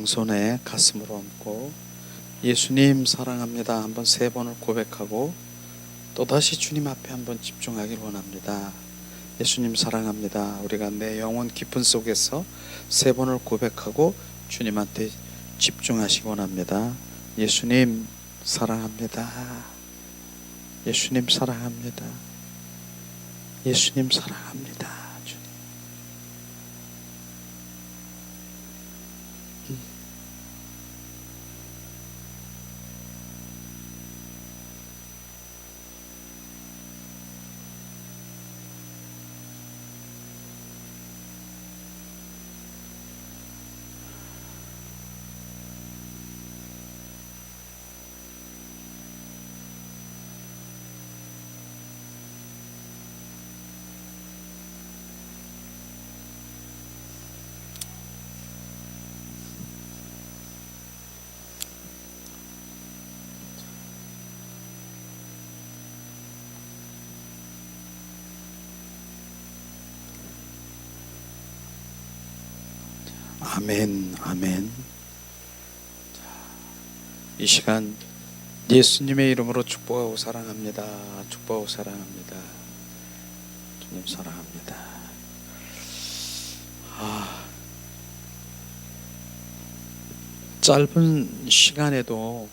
양손에 가슴으로 얹고 예수님 사랑합니다 한번 3번을 고백하고 또다시 주님 앞에 한번 집중하길 원합니다. 예수님 사랑합니다. 우리가 내 영혼 깊은 속에서 3번을 고백하고 주님한테 집중하시기 원합니다. 예수님 사랑합니다. 예수님 사랑합니다. 예수님 사랑합니다. 주님. 아멘, 아멘. 이 시간 예수님의 이름으로 축복하고 사랑합니다. 축복하고 사랑합니다. 주님 사랑합니다. 짧은 시간에도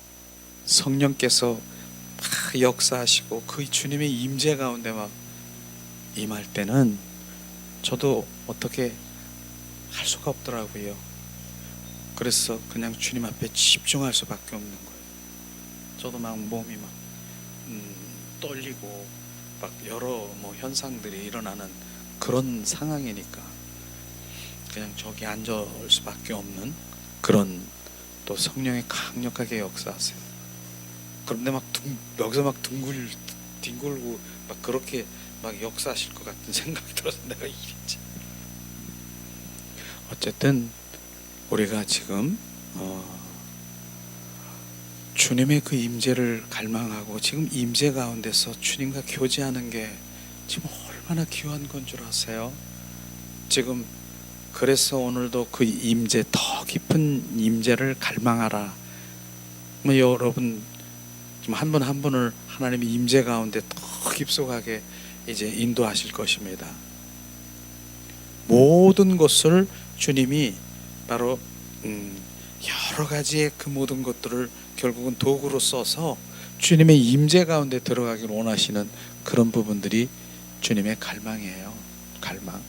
성령께서 막 역사하시고 그 주님의 임재 가운데 막 임할 때는 저도 어떻게 할 수가 없더라고요. 그래서 그냥 주님 앞에 집중할 수밖에 없는 거예요. 저도 막 몸이 막 떨리고 막 여러 현상들이 일어나는 그런 상황이니까 그냥 저기 앉을 수밖에 없는 그런 또 성령이 강력하게 역사하세요. 그런데 막 여기서 막 뒹굴고 막 그렇게 막 역사하실 것 같은 생각이 들어서 내가 이랬지. 어쨌든 우리가 지금 주님의 그 임재를 갈망하고 지금 임재 가운데서 주님과 교제하는 게 지금 얼마나 귀한 건 줄 아세요? 지금 그래서 오늘도 그 임재, 더 깊은 임재를 갈망하라. 여러분 지금 한 분 한 분을 하나님의 임재 가운데 더 깊숙하게 이제 인도하실 것입니다. 모든 것을 주님이 바로 여러 가지의 그 모든 것들을 결국은 도구로 써서 주님의 임재 가운데 들어가길 원하시는 그런 부분들이 주님의 갈망이에요. 갈망.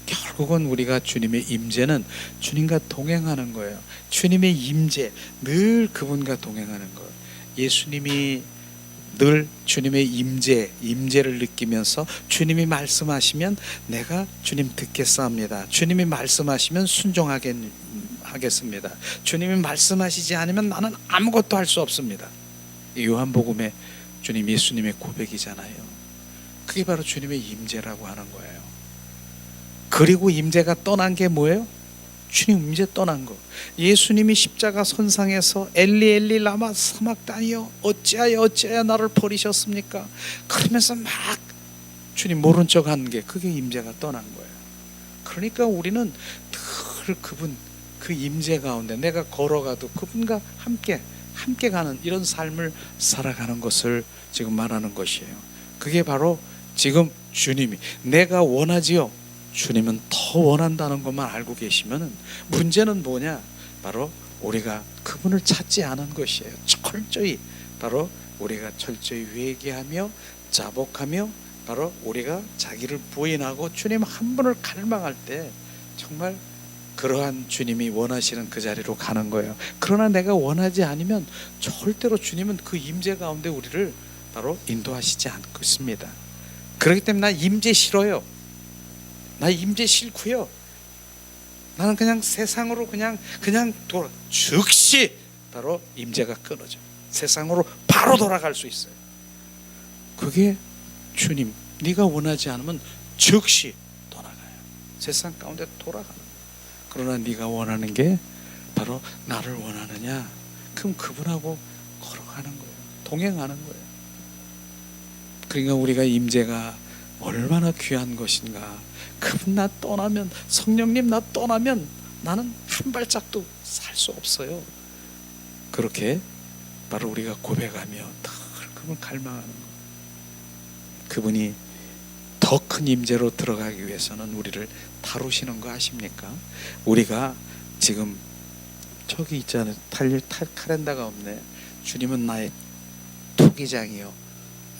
결국은 우리가 주님의 임재는 주님과 동행하는 거예요. 주님의 임재, 늘 그분과 동행하는 거예요. 예수님이 늘 주님의 임재를 느끼면서 주님이 말씀하시면 내가 주님 듣겠사옵니다. 주님이 말씀하시면 순종하겠습니다. 주님이 말씀하시지 않으면 나는 아무것도 할 수 없습니다. 요한복음에 주님 예수님의 고백이잖아요. 그게 바로 주님의 임재라고 하는 거예요. 그리고 임재가 떠난 게 뭐예요? 주님 임재 떠난 거. 예수님이 십자가 선상에서 엘리 엘리 라마 사막다니요 어찌하여 나를 버리셨습니까? 그러면서 막 주님 모른 척 하는 게 그게 임재가 떠난 거예요. 그러니까 우리는 늘 그분 그 임재 가운데 내가 걸어가도 그분과 함께 가는 이런 삶을 살아가는 것을 지금 말하는 것이에요. 그게 바로 지금 주님이 내가 원하지요. 주님은 더 원한다는 것만 알고 계시면 문제는 뭐냐? 바로 우리가 그분을 찾지 않은 것이에요. 철저히 바로 우리가 철저히 회개하며 자복하며 바로 우리가 자기를 부인하고 주님 한 분을 갈망할 때 정말 그러한 주님이 원하시는 그 자리로 가는 거예요. 그러나 내가 원하지 않으면 절대로 주님은 그 임재 가운데 우리를 바로 인도하시지 않고 있습니다. 그렇기 때문에 나 임재 싫어요. 나 임재 싫고요. 나는 그냥 세상으로 그냥 돌아 즉시 바로 임재가 끊어져. 세상으로 바로 돌아갈 수 있어요. 그게 주님 네가 원하지 않으면 즉시 돌아가요. 세상 가운데 돌아가는 거예요. 그러나 네가 원하는 게 바로 나를 원하느냐? 그럼 그분하고 걸어가는 거예요. 동행하는 거예요. 그러니까 우리가 임재가 얼마나 귀한 것인가. 그분 나 떠나면 성령님 나 떠나면 나는 한 발짝도 살 수 없어요. 그렇게 바로 우리가 고백하며 더 그분을 갈망하는 것. 그분이 더 큰 임재로 들어가기 위해서는 우리를 다루시는 거 아십니까? 우리가 지금 저기 있잖아요. 탈 카렌다가 없네. 주님은 나의 투기장이요,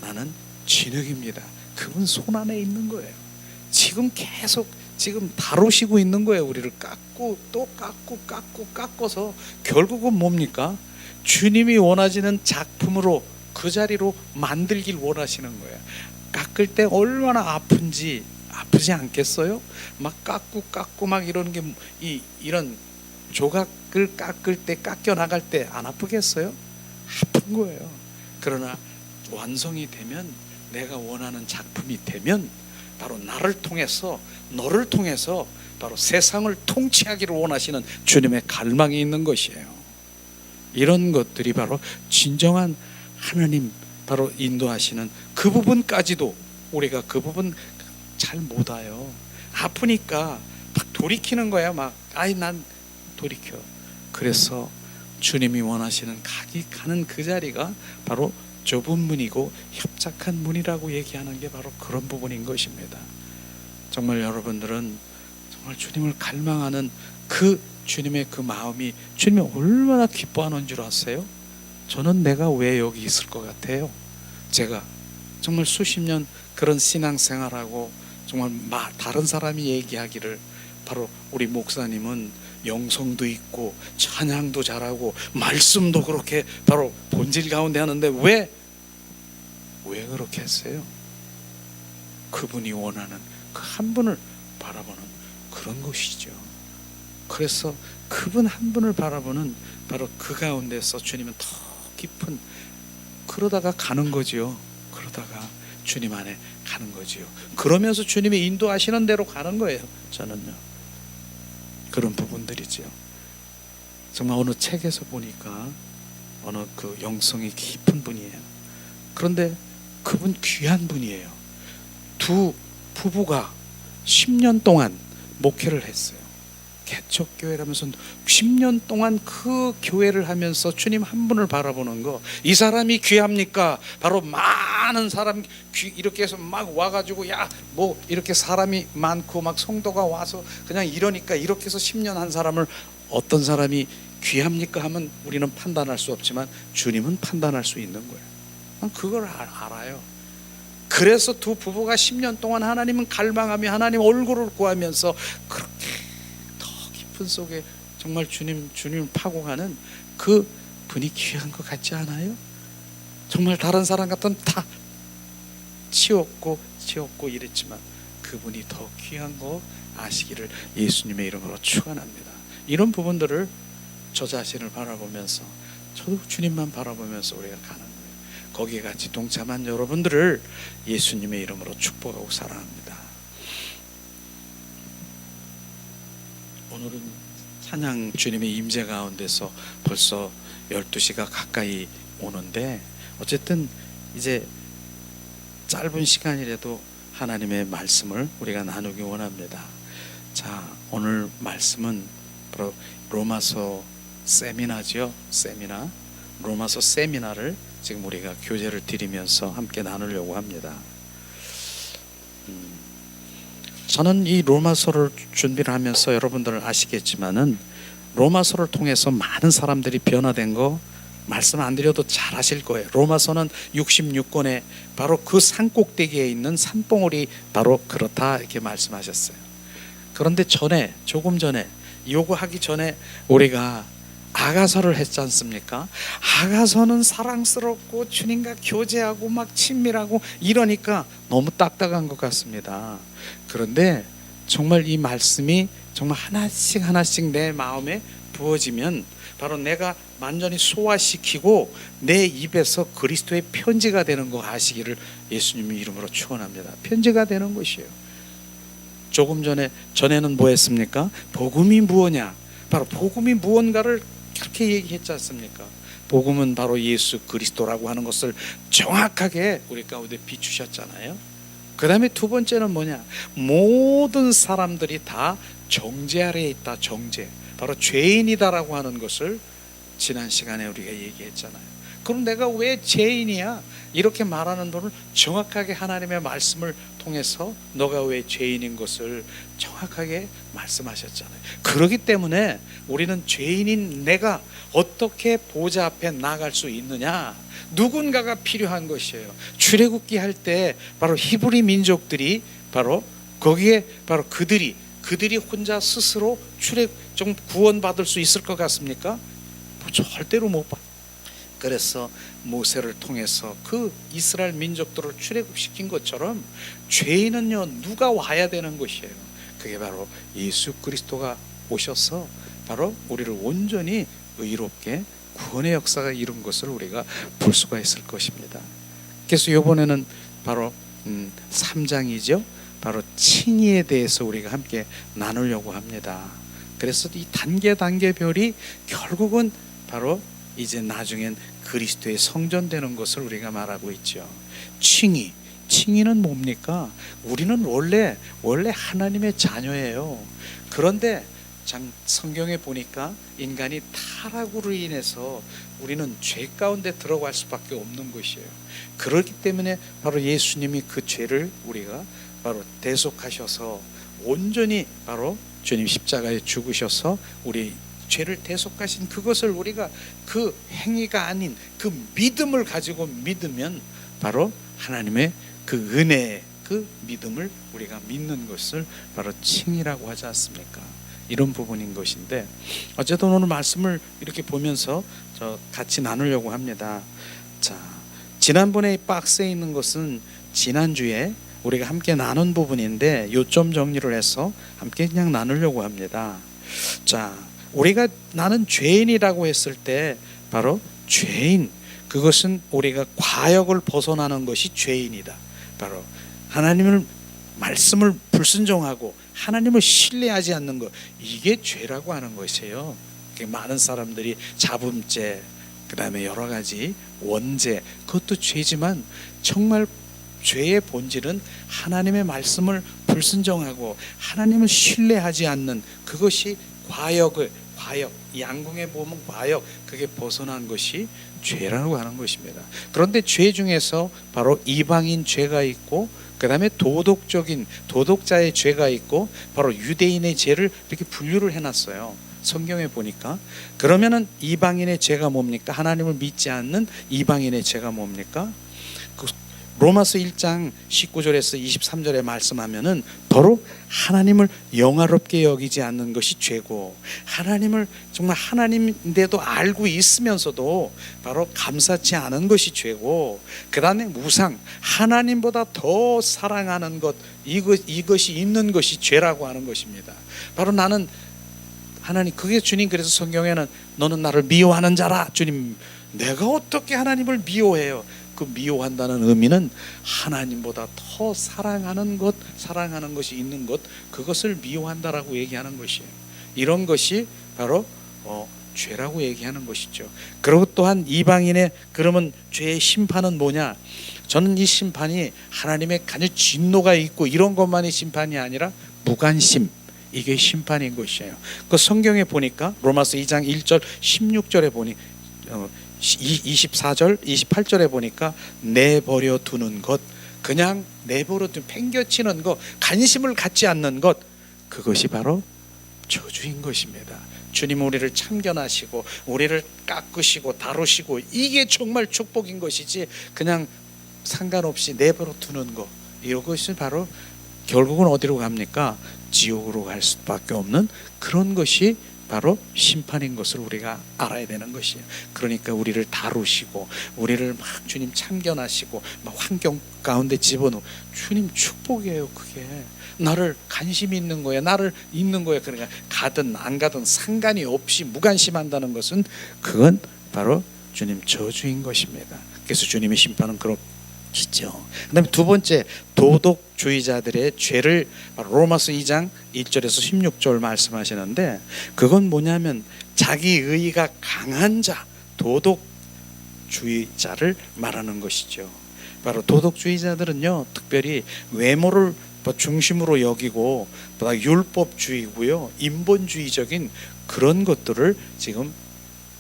나는 진흙입니다. 그분 손 안에 있는 거예요. 지금 계속 지금 다루시고 있는 거예요. 우리를 깎고 또 깎고서 결국은 뭡니까? 주님이 원하시는 작품으로 그 자리로 만들길 원하시는 거예요. 깎을 때 얼마나 아픈지 아프지 않겠어요? 막 깎고 막 이런 게 이런 조각을 깎을 때 깎여 나갈 때 안 아프겠어요? 아픈 거예요. 그러나 완성이 되면, 내가 원하는 작품이 되면 바로 나를 통해서, 너를 통해서 바로 세상을 통치하기를 원하시는 주님의 갈망이 있는 것이에요. 이런 것들이 바로 진정한 하나님 바로 인도하시는 그 부분까지도 우리가 그 부분 잘 못 와요. 아프니까 막 돌이키는 거야. 막 난 돌이켜. 그래서 주님이 원하시는 가는 그 자리가 바로 좁은 문이고 협착한 문이라고 얘기하는 게 바로 그런 부분인 것입니다. 정말 여러분들은 정말 주님을 갈망하는 그 주님의 그 마음이 주님이 얼마나 기뻐하는 줄 아세요? 저는 내가 왜 여기 있을 것 같아요? 제가 정말 수십 년 그런 신앙생활하고 정말 다른 사람이 얘기하기를 바로 우리 목사님은 영성도 있고 찬양도 잘하고 말씀도 그렇게 바로 본질 가운데 하는데 왜 그렇게 했어요? 그분이 원하는 그 한 분을 바라보는 그런 것이죠. 그래서 그분 한 분을 바라보는 바로 그 가운데서 주님은 더 깊은, 그러다가 가는 거지요. 그러다가 주님 안에 가는 거지요. 그러면서 주님이 인도하시는 대로 가는 거예요. 저는요. 그런 부분들이죠. 정말 어느 책에서 보니까 어느 그 영성이 깊은 분이에요. 그런데 그분 귀한 분이에요. 두 부부가 10년 동안 목회를 했어요. 개척교회라면서 10년 동안 그 교회를 하면서 주님 한 분을 바라보는 거, 이 사람이 귀합니까? 바로 많은 사람 이렇게 해서 막 와가지고 이렇게 사람이 많고 막 성도가 와서 그냥 이러니까 이렇게 해서 10년 한 사람을 어떤 사람이 귀합니까 하면 우리는 판단할 수 없지만 주님은 판단할 수 있는 거예요. 그걸 알아요. 그래서 두 부부가 10년 동안 하나님은 갈망하며 하나님 얼굴을 구하면서 그렇게 더 깊은 속에 정말 주님을 파고가는 그 분이 귀한 것 같지 않아요? 정말 다른 사람 같으면 다 치웠고 이랬지만 그분이 더 귀한 거 아시기를 예수님의 이름으로 축원합니다. 이런 부분들을 저 자신을 바라보면서, 저도 주님만 바라보면서 우리가 가는 거예요. 거기에 같이 동참한 여러분들을 예수님의 이름으로 축복하고 사랑합니다. 오늘은 찬양 주님의 임재 가운데서 벌써 12시가 가까이 오는데, 어쨌든 이제 짧은 시간이라도 하나님의 말씀을 우리가 나누기 원합니다. 자, 오늘 말씀은 바로 로마서 세미나죠. 로마서 세미나를 지금 우리가 교제를 드리면서 함께 나누려고 합니다. 저는 이 로마서를 준비를 하면서 여러분들은 아시겠지만은 로마서를 통해서 많은 사람들이 변화된 거 말씀 안 드려도 잘 아실 거예요. 로마서는 66권에 바로 그 산꼭대기에 있는 산봉우리 바로 그렇다 이렇게 말씀하셨어요. 그런데 조금 전에 요구하기 전에 우리가 아가서를 했지 않습니까? 아가서는 사랑스럽고 주님과 교제하고 막 친밀하고 이러니까 너무 딱딱한 것 같습니다. 그런데 정말 이 말씀이 정말 하나씩 내 마음에 부어지면 바로 내가 완전히 소화시키고 내 입에서 그리스도의 편지가 되는 거 아시기를 예수님의 이름으로 축원합니다. 편지가 되는 것이에요. 조금 전에는 뭐 했습니까? 복음이 무엇냐? 바로 복음이 무언가를 그렇게 얘기했지 않습니까? 복음은 바로 예수 그리스도라고 하는 것을 정확하게 우리 가운데 비추셨잖아요. 그 다음에 두 번째는 뭐냐? 모든 사람들이 다 정죄 아래에 있다. 정죄. 바로 죄인이다라고 하는 것을 지난 시간에 우리가 얘기했잖아요. 그럼 내가 왜 죄인이야? 이렇게 말하는 분을 정확하게 하나님의 말씀을 통해서 너가 왜 죄인인 것을 정확하게 말씀하셨잖아요. 그렇기 때문에 우리는 죄인인 내가 어떻게 보좌 앞에 나갈 수 있느냐? 누군가가 필요한 것이에요. 출애굽기 할 때 바로 히브리 민족들이 바로 거기에 바로 그들이 혼자 스스로 좀 구원받을 수 있을 것 같습니까? 절대로 못 봐. 그래서 모세를 통해서 그 이스라엘 민족들을 출애굽시킨 것처럼 죄인은요 누가 와야 되는 것이에요. 그게 바로 예수 그리스도가 오셔서 바로 우리를 온전히 의롭게 구원의 역사가 이룬 것을 우리가 볼 수가 있을 것입니다. 그래서 이번에는 바로 3장이죠. 바로 칭의에 대해서 우리가 함께 나누려고 합니다. 그래서 이 단계별이 결국은 바로 이제 나중엔 그리스도의 성전되는 것을 우리가 말하고 있죠. 칭의는 뭡니까? 우리는 원래 하나님의 자녀예요. 그런데 성경에 보니까 인간이 타락으로 인해서 우리는 죄 가운데 들어갈 수밖에 없는 것이에요. 그렇기 때문에 바로 예수님이 그 죄를 우리가 바로 대속하셔서 온전히 바로 주님 십자가에 죽으셔서 우리 죄를 대속하신 그것을 우리가 그 행위가 아닌 그 믿음을 가지고 믿으면 바로 하나님의 그 은혜의 그 믿음을 우리가 믿는 것을 바로 칭의라고 하지 않습니까? 이런 부분인 것인데 어쨌든 오늘 말씀을 이렇게 보면서 같이 나누려고 합니다. 자, 지난번에 이 박스에 있는 것은 지난주에 우리가 함께 나눈 부분인데 요점 정리를 해서 함께 그냥 나누려고 합니다. 자, 우리가 나는 죄인이라고 했을 때 바로 죄인, 그것은 우리가 과역을 벗어나는 것이 죄인이다. 바로 하나님을 말씀을 불순종하고 하나님을 신뢰하지 않는 것, 이게 죄라고 하는 것이에요. 많은 사람들이 잡음죄, 그 다음에 여러 가지 원죄, 그것도 죄지만 정말 죄의 본질은 하나님의 말씀을 불순종하고 하나님을 신뢰하지 않는 그것이 과역, 양궁에 보면 과역, 그게 벗어난 것이 죄라고 하는 것입니다. 그런데 죄 중에서 바로 이방인 죄가 있고 그 다음에 도덕자의 죄가 있고 바로 유대인의 죄를 이렇게 분류를 해놨어요. 성경에 보니까. 그러면은 이방인의 죄가 뭡니까? 하나님을 믿지 않는 이방인의 죄가 뭡니까? 로마서 1장 19절에서 23절에 말씀하면은 바로 하나님을 영화롭게 여기지 않는 것이 죄고, 하나님을 정말 하나님인데도 알고 있으면서도 바로 감사치 않은 것이 죄고, 그 다음에 우상, 하나님보다 더 사랑하는 것, 이것이 있는 것이 죄라고 하는 것입니다. 바로 나는 하나님, 그게 주님 그래서 성경에는 너는 나를 미워하는 자라. 주님, 내가 어떻게 하나님을 미워해요? 그 미워한다는 의미는 하나님보다 더 사랑하는 것이 있는 것, 그것을 미워한다라고 얘기하는 것이에요. 이런 것이 바로 죄라고 얘기하는 것이죠. 그리고 또한 이방인의 그러면 죄의 심판은 뭐냐? 저는 이 심판이 하나님의 간절 진노가 있고 이런 것만이 심판이 아니라 무관심, 이게 심판인 것이에요. 그 성경에 보니까 로마서 2장 1절 16절에 보니 24절 28절에 보니까 내버려 두는 것, 그냥 내버려 두는, 팽겨치는 것, 관심을 갖지 않는 것, 그것이 바로 저주인 것입니다. 주님 우리를 참견하시고 우리를 깎으시고 다루시고 이게 정말 축복인 것이지, 그냥 상관없이 내버려 두는 것, 이것이 바로 결국은 어디로 갑니까? 지옥으로 갈 수밖에 없는 그런 것이 바로 심판인 것을 우리가 알아야 되는 것이에요. 그러니까 우리를 다루시고 우리를 막 주님 참견하시고 막 환경 가운데 집어넣어, 주님 축복이에요. 그게 나를 관심 있는 거예요. 나를 있는 거예요. 그러니까 가든 안 가든 상관이 없이 무관심한다는 것은 그건 바로 주님 저주인 것입니다. 그래서 주님의 심판은 그렇겠죠. 그다음에 두 번째, 도덕주의자들의 죄를 로마서 2장 1절에서 16절 말씀하시는데, 그건 뭐냐면 자기 의의가 강한 자, 도덕주의자를 말하는 것이죠. 바로 도덕주의자들은요, 특별히 외모를 중심으로 여기고 율법주의고요, 인본주의적인 그런 것들을 지금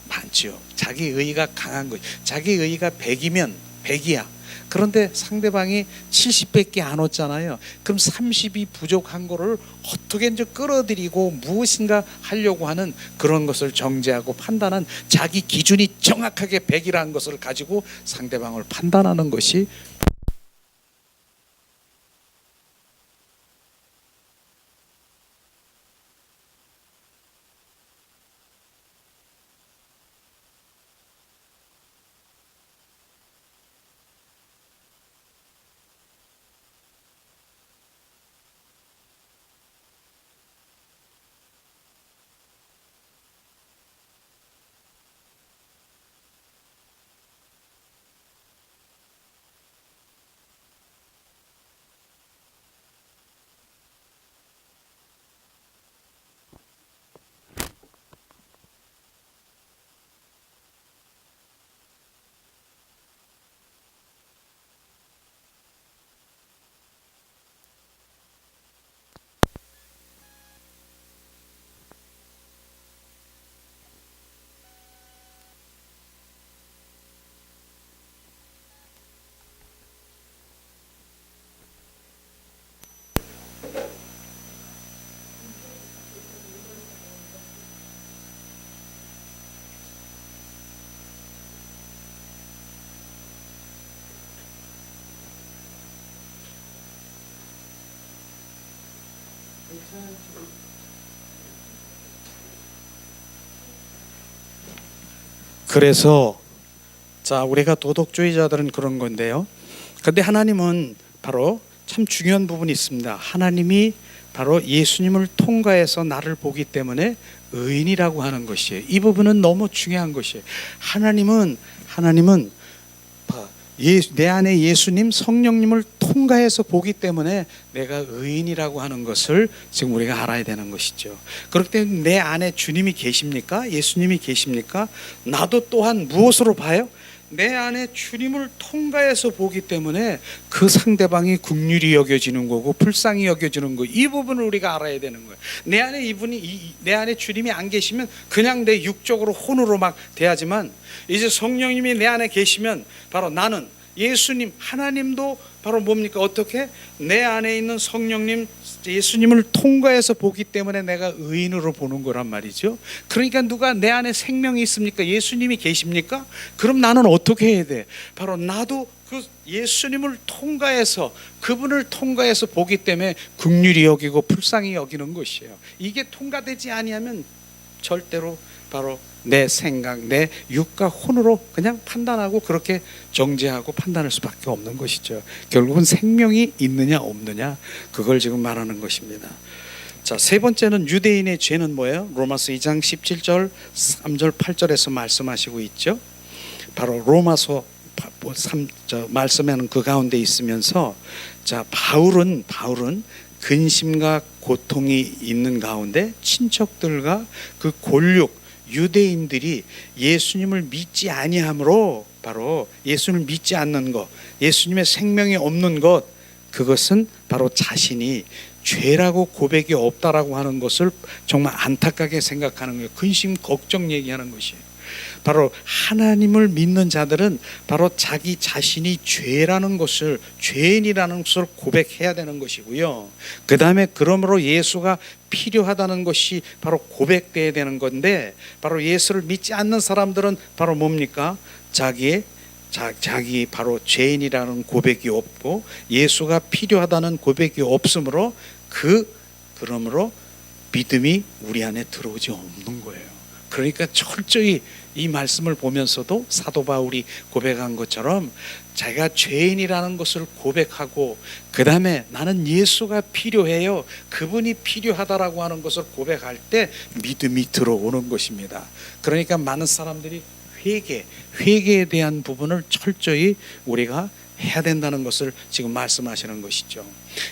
많지요. 자기 의의가 강한 것, 자기 의의가 100이면 100이야. 그런데 상대방이 70밖에 안 얻잖아요. 그럼 30이 부족한 거를 어떻게 이제 끌어들이고 무엇인가 하려고 하는 그런 것을 정죄하고 판단한 자기 기준이 정확하게 100이라는 것을 가지고 상대방을 판단하는 것이 그래서 자, 우리가 도덕주의자들은 그런 건데요. 근데 하나님은 바로 참 중요한 부분이 있습니다. 하나님이 바로 예수님을 통과해서 나를 보기 때문에 의인이라고 하는 것이에요. 이 부분은 너무 중요한 것이에요. 하나님은 내 안에 예수님 성령님을 통과해서 보기 때문에 내가 의인이라고 하는 것을 지금 우리가 알아야 되는 것이죠. 그렇기 때문에 내 안에 주님이 계십니까? 예수님이 계십니까? 나도 또한 무엇으로 봐요? 내 안에 주님을 통과해서 보기 때문에 그 상대방이 긍휼히 여겨지는 거고 불쌍히 여겨지는 거, 이 부분을 우리가 알아야 되는 거예요. 내 안에 내 안에 주님이 안 계시면 그냥 내 육적으로 혼으로 막 대하지만, 이제 성령님이 내 안에 계시면 바로 나는 예수님, 하나님도 바로 뭡니까? 어떻게? 내 안에 있는 성령님 예수님을 통과해서 보기 때문에 내가 의인으로 보는 거란 말이죠. 그러니까 누가 내 안에 생명이 있습니까? 예수님이 계십니까? 그럼 나는 어떻게 해야 돼? 바로 나도 그 예수님을 통과해서, 그분을 통과해서 보기 때문에 긍휼히 여기고 불쌍히 여기는 것이에요. 이게 통과되지 아니하면 절대로 바로 내 생각, 내 육과 혼으로 그냥 판단하고 그렇게 정죄하고 판단할 수밖에 없는 것이죠. 결국은 생명이 있느냐 없느냐, 그걸 지금 말하는 것입니다. 자, 세 번째는 유대인의 죄는 뭐예요? 로마서 2장 17절 3절 8절에서 말씀하시고 있죠. 바로 로마서 말씀하는 그 가운데 있으면서, 자, 바울은 근심과 고통이 있는 가운데 친척들과 그 골육 유대인들이 예수님을 믿지 아니함으로, 바로 예수님을 믿지 않는 것, 예수님의 생명이 없는 것, 그것은 바로 자신이 죄라고 고백이 없다라고 하는 것을 정말 안타깝게 생각하는 거예요. 근심 걱정 얘기하는 것이에요. 바로 하나님을 믿는 자들은 바로 자기 자신이 죄라는 것을, 죄인이라는 것을 고백해야 되는 것이고요. 그 다음에 그러므로 예수가 필요하다는 것이 바로 고백돼야 되는 건데, 바로 예수를 믿지 않는 사람들은 바로 뭡니까? 자기 바로 죄인이라는 고백이 없고 예수가 필요하다는 고백이 없으므로 그러므로 믿음이 우리 안에 들어오지 없는 거예요. 그러니까 철저히 이 말씀을 보면서도 사도 바울이 고백한 것처럼 자기가 죄인이라는 것을 고백하고, 그 다음에 나는 예수가 필요해요, 그분이 필요하다라고 하는 것을 고백할 때 믿음이 들어오는 것입니다. 그러니까 많은 사람들이 회개에 대한 부분을 철저히 우리가 해야 된다는 것을 지금 말씀하시는 것이죠.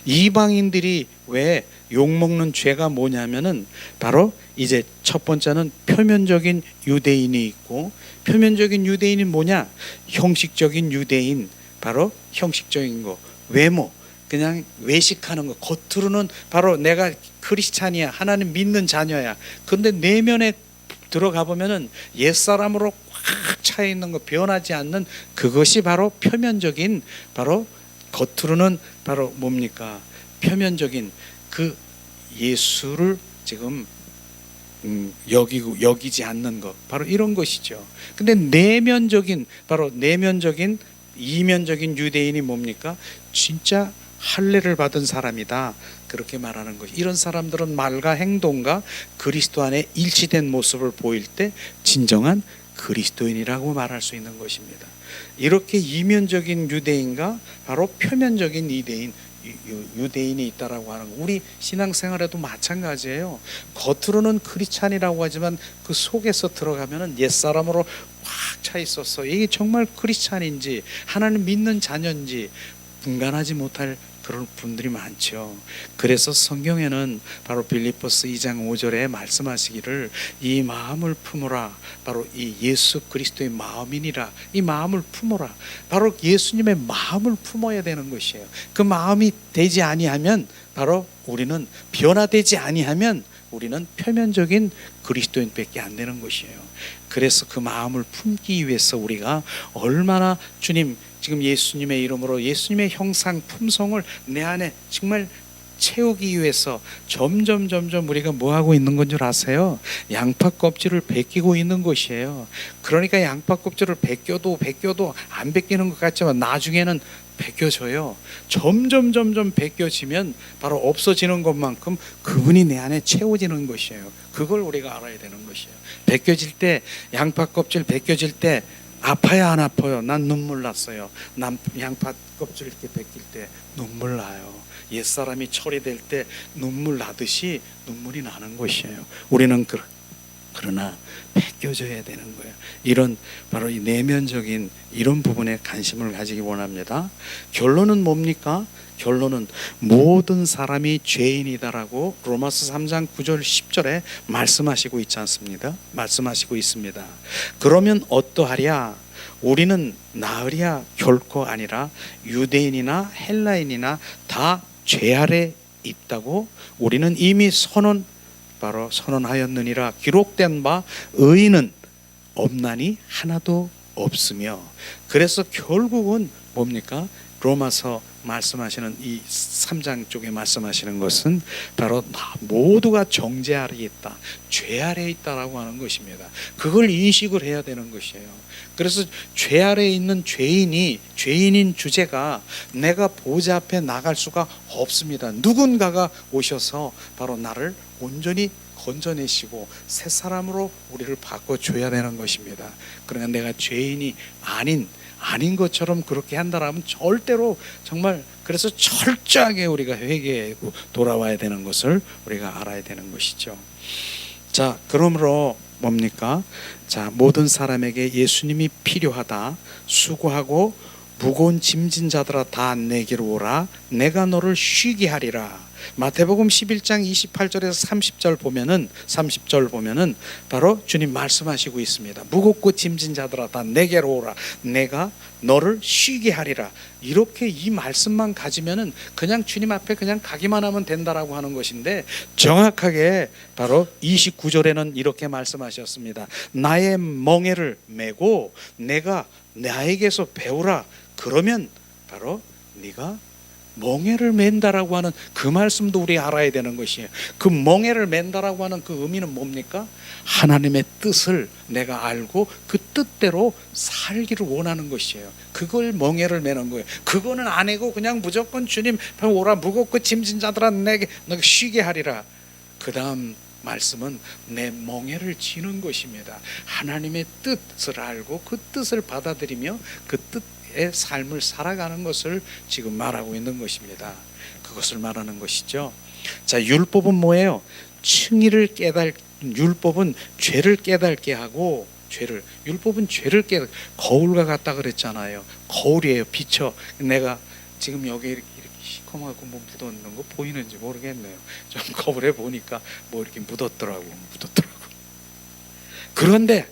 이방인들이 왜 욕먹는 죄가 뭐냐면은 바로 이제 첫 번째는 표면적인 유대인이 있고, 표면적인 유대인이 뭐냐? 형식적인 유대인, 바로 형식적인 거, 외모, 그냥 외식하는 거. 겉으로는 바로 내가 크리스찬이야, 하나님 믿는 자녀야. 그런데 내면에 들어가 보면은 옛사람으로 꽉 차 있는 거, 변하지 않는 그것이 바로 표면적인, 바로 겉으로는 바로 뭡니까? 표면적인 그 예수를 지금 여기지 않는 것, 바로 이런 것이죠. 근데 내면적인, 바로 내면적인 이면적인 유대인이 뭡니까? 진짜 할례를 받은 사람이다, 그렇게 말하는 것이. 이런 사람들은 말과 행동과 그리스도 안에 일치된 모습을 보일 때 진정한 그리스도인이라고 말할 수 있는 것입니다. 이렇게 이면적인 유대인과 바로 표면적인 유대인이 있다라고 하는 거. 우리 신앙생활에도 마찬가지예요. 겉으로는 크리스찬이라고 하지만 그 속에서 들어가면은 옛사람으로 확 차 있어서 이게 정말 크리스찬인지 하나님 믿는 자녀인지 분간하지 못할 그런 분들이 많죠. 그래서 성경에는 바로 빌립보서 2장 5절에 말씀하시기를 이 마음을 품어라, 바로 이 예수 그리스도의 마음이니라. 이 마음을 품어라. 바로 예수님의 마음을 품어야 되는 것이에요. 그 마음이 되지 아니하면, 바로 우리는 변화되지 아니하면 우리는 표면적인 그리스도인밖에 안 되는 것이에요. 그래서 그 마음을 품기 위해서 우리가 얼마나 주님, 지금 예수님의 이름으로 예수님의 형상 품성을 내 안에 정말 채우기 위해서 점점 우리가 뭐 하고 있는 건 줄 아세요? 양파 껍질을 벗기고 있는 것이에요. 그러니까 양파 껍질을 벗겨도 안 벗기는 것 같지만 나중에는 벗겨져요. 점점 벗겨지면 바로 없어지는 것만큼 그분이 내 안에 채워지는 것이에요. 그걸 우리가 알아야 되는 것이에요. 벗겨질 때, 양파 껍질 벗겨질 때 아파요, 안 아파요? 난 눈물 났어요. 난 양파 껍질 이렇게 벗길 때 눈물 나요. 옛사람이 처리될 때 눈물 나듯이 눈물이 나는 것이에요. 우리는 그러나 벗겨져야 되는 거예요. 이런 바로 이 내면적인 이런 부분에 관심을 가지기 원합니다. 결론은 뭡니까? 결론은 모든 사람이 죄인이다라고 로마서 3장 9절 10절에 말씀하시고 있지 않습니까? 말씀하시고 있습니다. 그러면 어떠하랴? 우리는 나으랴? 결코 아니라 유대인이나 헬라인이나 다 죄 아래 있다고 우리는 이미 선언하였느니라. 기록된 바 의인은 없나니 하나도 없으며. 그래서 결국은 뭡니까? 로마서 말씀하시는 이 3장 쪽에 말씀하시는 것은 바로 모두가 정죄 아래 있다, 죄 아래 있다라고 하는 것입니다. 그걸 인식을 해야 되는 것이에요. 그래서 죄 아래 있는 죄인인 주제가 내가 보좌 앞에 나갈 수가 없습니다. 누군가가 오셔서 바로 나를 온전히 건져내시고 새 사람으로 우리를 바꿔줘야 되는 것입니다. 그러니까 내가 죄인이 아닌 것처럼 그렇게 한다라면 절대로, 정말 그래서 철저하게 우리가 회개하고 돌아와야 되는 것을 우리가 알아야 되는 것이죠. 자, 그러므로 뭡니까? 자, 모든 사람에게 예수님이 필요하다. 수고하고 무거운 짐진 자들아 다 내게로 오라. 내가 너를 쉬게 하리라. 마태복음 11장 28절에서 30절 보면은 바로 주님 말씀하시고 있습니다. 무겁고 짐진 자들아 다 내게로 오라. 내가 너를 쉬게 하리라. 이렇게 이 말씀만 가지면은 그냥 주님 앞에 그냥 가기만 하면 된다라고 하는 것인데, 정확하게 바로 29절에는 이렇게 말씀하셨습니다. 나의 멍에를 메고 내가 나에게서 배우라. 그러면 바로 네가 멍에를 맨다라고 하는 그 말씀도 우리 알아야 되는 것이에요. 그 멍에를 맨다라고 하는 그 의미는 뭡니까? 하나님의 뜻을 내가 알고 그 뜻대로 살기를 원하는 것이에요. 그걸 멍에를 매는 거예요. 그거는 안 해고 그냥 무조건 주님 오라, 무겁고 짐진 자들아 내게 쉬게 하리라. 그 다음 말씀은 내 멍에를 지는 것입니다. 하나님의 뜻을 알고 그 뜻을 받아들이며 그 뜻의 삶을 살아가는 것을 지금 말하고 있는 것입니다. 그것을 말하는 것이죠. 자, 율법은 뭐예요? 율법은 죄를 깨닫게 하고, 율법은 죄를 거울과 같다 그랬잖아요. 거울이에요. 비춰. 내가 지금 여기 이렇게 시커멓고 뭐 묻었는 거 보이는지 모르겠네요. 좀 거울에 보니까 뭐 이렇게 묻었더라고. 그런데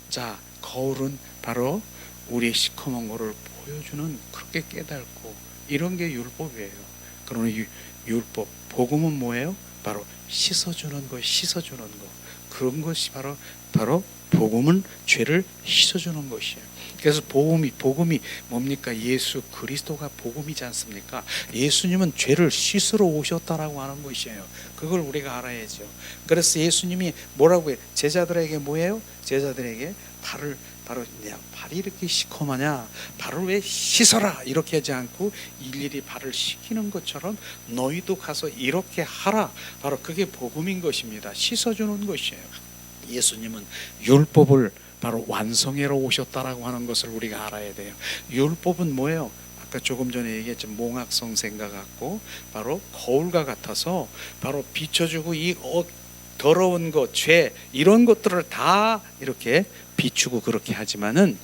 자, 거울은 바로 우리의 시커먼 거를 보여주는, 그렇게 깨닫고 이런 게 율법이에요. 그러나 율법, 복음은 뭐예요? 바로 씻어주는 거, 씻어주는 거. 그런 것이 바로 복음은 죄를 씻어주는 것이에요. 그래서 복음이 뭡니까? 예수 그리스도가 복음이지 않습니까? 예수님은 죄를 씻으러 오셨다라고 하는 것이에요. 그걸 우리가 알아야죠. 그래서 예수님이 뭐라고 해요? 제자들에게 뭐예요? 제자들에게 발이 이렇게 시커마냐? 발을 왜 씻어라? 이렇게 하지 않고 일일이 발을 씻기는 것처럼 너희도 가서 이렇게 하라. 바로 그게 복음인 것입니다. 씻어주는 것이에요. 예수님은 율법을 바로 완성하러 오셨다라고 하는 것을 우리가 알아야 돼요. 율법은 뭐예요? 아까 조금 전에 얘기했지만 몽학성생과 같고 바로 거울과 같아서 바로 비춰주고 이 더러운 것, 죄 이런 것들을 다 이렇게 비추고 그렇게 하지만은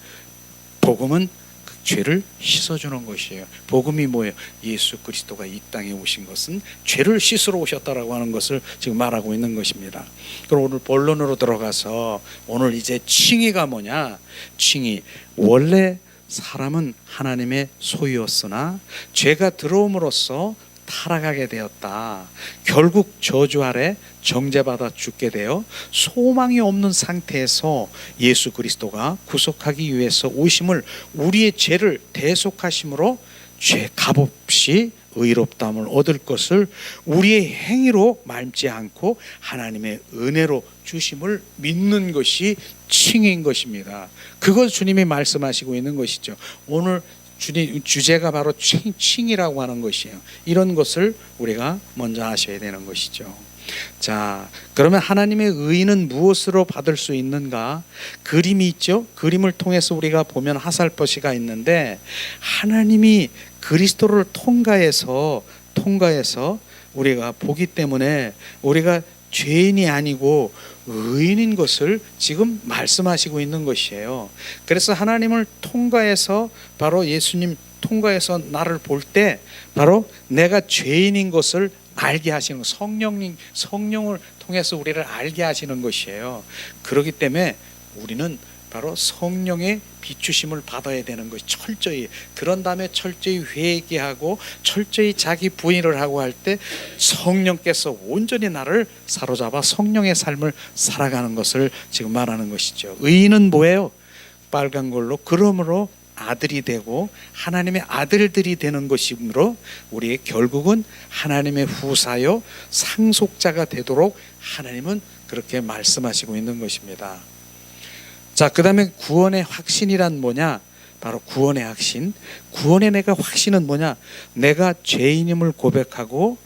복음은 그 죄를 씻어주는 것이에요. 복음이 뭐예요? 예수 그리스도가 이 땅에 오신 것은 죄를 씻으러 오셨다라고 하는 것을 지금 말하고 있는 것입니다. 그럼 오늘 본론으로 들어가서 오늘 이제 칭의가 뭐냐? 칭의, 원래 사람은 하나님의 소유였으나 죄가 들어옴으로써 타락하게 되었다. 결국 저주 아래 정죄받아 죽게 되어 소망이 없는 상태에서 예수 그리스도가 구속하기 위해서 오심을, 우리의 죄를 대속하심으로 죄 값없이 의롭다함을 얻을 것을 우리의 행위로 말지 않고 하나님의 은혜로 주심을 믿는 것이 칭의인 것입니다. 그걸 주님이 말씀하시고 있는 것이죠. 오늘 주제가 바로 칭의라고 하는 것이에요. 이런 것을 우리가 먼저 아셔야 되는 것이죠. 자, 그러면 하나님의 의는 무엇으로 받을 수 있는가? 그림이 있죠. 그림을 통해서 우리가 보면 하살포시가 있는데, 하나님이 그리스도를 통과해서 우리가 보기 때문에 우리가 죄인이 아니고 의인인 것을 지금 말씀하시고 있는 것이에요. 그래서 하나님을 통과해서 바로 예수님 통과해서 나를 볼 때 바로 내가 죄인인 것을 알게 하시는, 성령을 통해서 우리를 알게 하시는 것이에요. 그렇기 때문에 우리는 바로 성령의 비추심을 받아야 되는 것이 철저히, 그런 다음에 철저히 회개하고 철저히 자기 부인을 하고 할 때 성령께서 온전히 나를 사로잡아 성령의 삶을 살아가는 것을 지금 말하는 것이죠. 의인은 뭐예요? 빨간 걸로, 그러므로 아들이 되고 하나님의 아들들이 되는 것이므로 우리의 결국은 하나님의 후사요 상속자가 되도록 하나님은 그렇게 말씀하시고 있는 것입니다. 자, 그 다음에 구원의 확신이란 뭐냐? 바로 구원의 확신. 구원의 내가 확신은 뭐냐? 내가 죄인임을 고백하고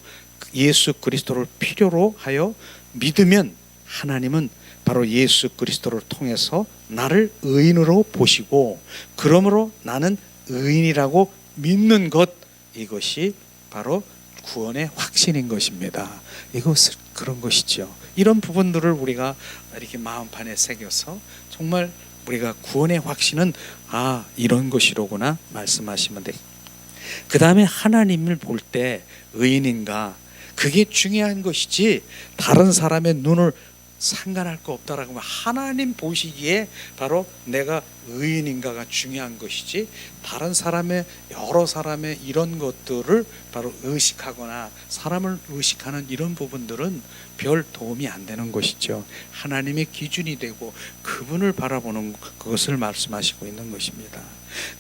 예수 그리스도를 필요로 하여 믿으면 하나님은 바로 예수 그리스도를 통해서 나를 의인으로 보시고, 그러므로 나는 의인이라고 믿는 것, 이것이 바로 구원의 확신인 것입니다. 이것은 그런 것이죠. 이런 부분들을 우리가 이렇게 마음판에 새겨서 정말 우리가 구원의 확신은 이런 것이로구나 말씀하시면 돼. 그 다음에 하나님을 볼 때 의인인가, 그게 중요한 것이지 다른 사람의 눈을 상관할 거 없다라고 하면 하나님 보시기에 바로 내가 의인인가가 중요한 것이지, 다른 사람의, 여러 사람의 이런 것들을 바로 의식하거나 사람을 의식하는 이런 부분들은 별 도움이 안 되는 것이죠. 하나님의 기준이 되고 그분을 바라보는 그것을 말씀하시고 있는 것입니다.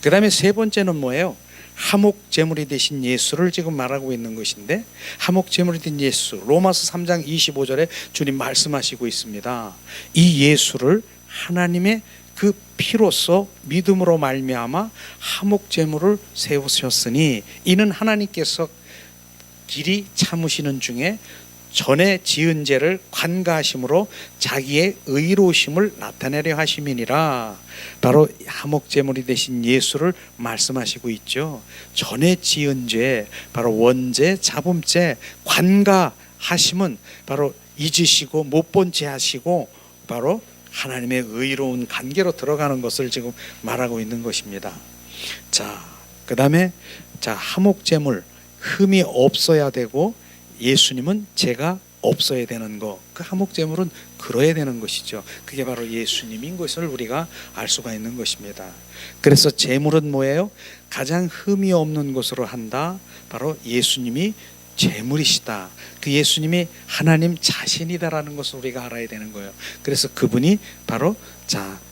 그 다음에 세 번째는 뭐예요? 화목 제물이 되신 예수를 지금 말하고 있는 것인데, 화목 제물이 된 예수, 로마서 3장 25절에 주님 말씀하시고 있습니다. 이 예수를 하나님의 그 피로써 믿음으로 말미암아 화목 제물을 세우셨으니 이는 하나님께서 길이 참으시는 중에 전에 지은 죄를 관가하심으로 자기의 의로우심을 나타내려 하심이니라. 바로 화목 제물이 되신 예수를 말씀하시고 있죠. 전에 지은 죄, 바로 원죄, 자범죄 관가하심은 바로 잊으시고 못 본 채 하시고 바로 하나님의 의로운 관계로 들어가는 것을 지금 말하고 있는 것입니다. 자, 그 다음에 화목 제물 흠이 없어야 되고 예수님은 죄가 없어야 되는 거, 그 화목 제물은 그러야 되는 것이죠. 그게 바로 예수님인 것을 우리가 알 수가 있는 것입니다. 그래서 제물은 뭐예요? 가장 흠이 없는 것으로 한다. 바로 예수님이 제물이시다. 그 예수님이 하나님 자신이다라는 것을 우리가 알아야 되는 거예요. 그래서 그분이 바로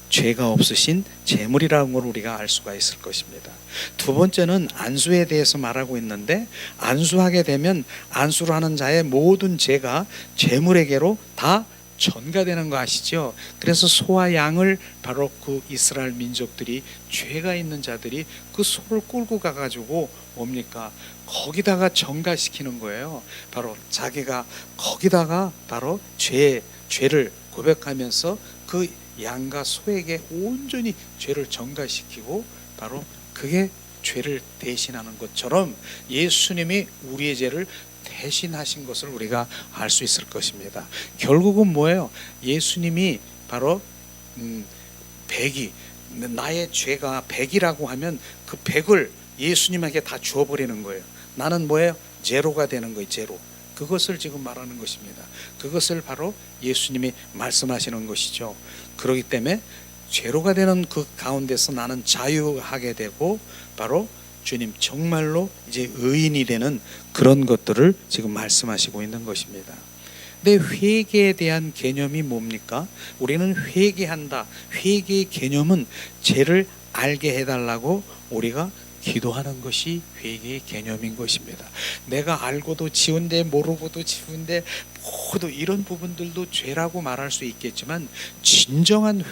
죄가 없으신 제물이라는 걸 우리가 알 수가 있을 것입니다. 두 번째는 안수에 대해서 말하고 있는데, 안수하게 되면 안수를 하는 자의 모든 죄가 제물에게로 다 전가되는 거 아시죠? 그래서 소와 양을 바로 그 이스라엘 민족들이, 죄가 있는 자들이 그 소를 끌고 가가지고 뭡니까? 거기다가 전가시키는 거예요. 바로 자기가 거기다가 바로 죄를 고백하면서 그 양과 소에게 온전히 죄를 전가시키고, 바로 그게 죄를 대신하는 것처럼 예수님이 우리의 죄를 대신하신 것을 우리가 알 수 있을 것입니다. 결국은 뭐예요? 예수님이 바로 나의 죄가 100이라고 하면 그 100을 예수님에게 다 주어버리는 거예요. 나는 뭐예요? 제로가 되는 거예요. 제로. 그것을 지금 말하는 것입니다. 그것을 바로 예수님이 말씀하시는 것이죠. 그렇기 때문에 제로가 되는 그 가운데서 나는 자유하게 되고, 바로 주님 정말로 이제 의인이 되는 그런 것들을 지금 말씀하시고 있는 것입니다. 근데 회개에 대한 개념이 뭡니까? 우리는 회개한다. 회개의 개념은 죄를 알게 해달라고 우리가 기도하는 것이 회개의 개념인 것입니다. 내가 알고도 지운데 모르고도 지운데 모두 이런 부분들도 죄라고 말할 수 있겠지만, 진정한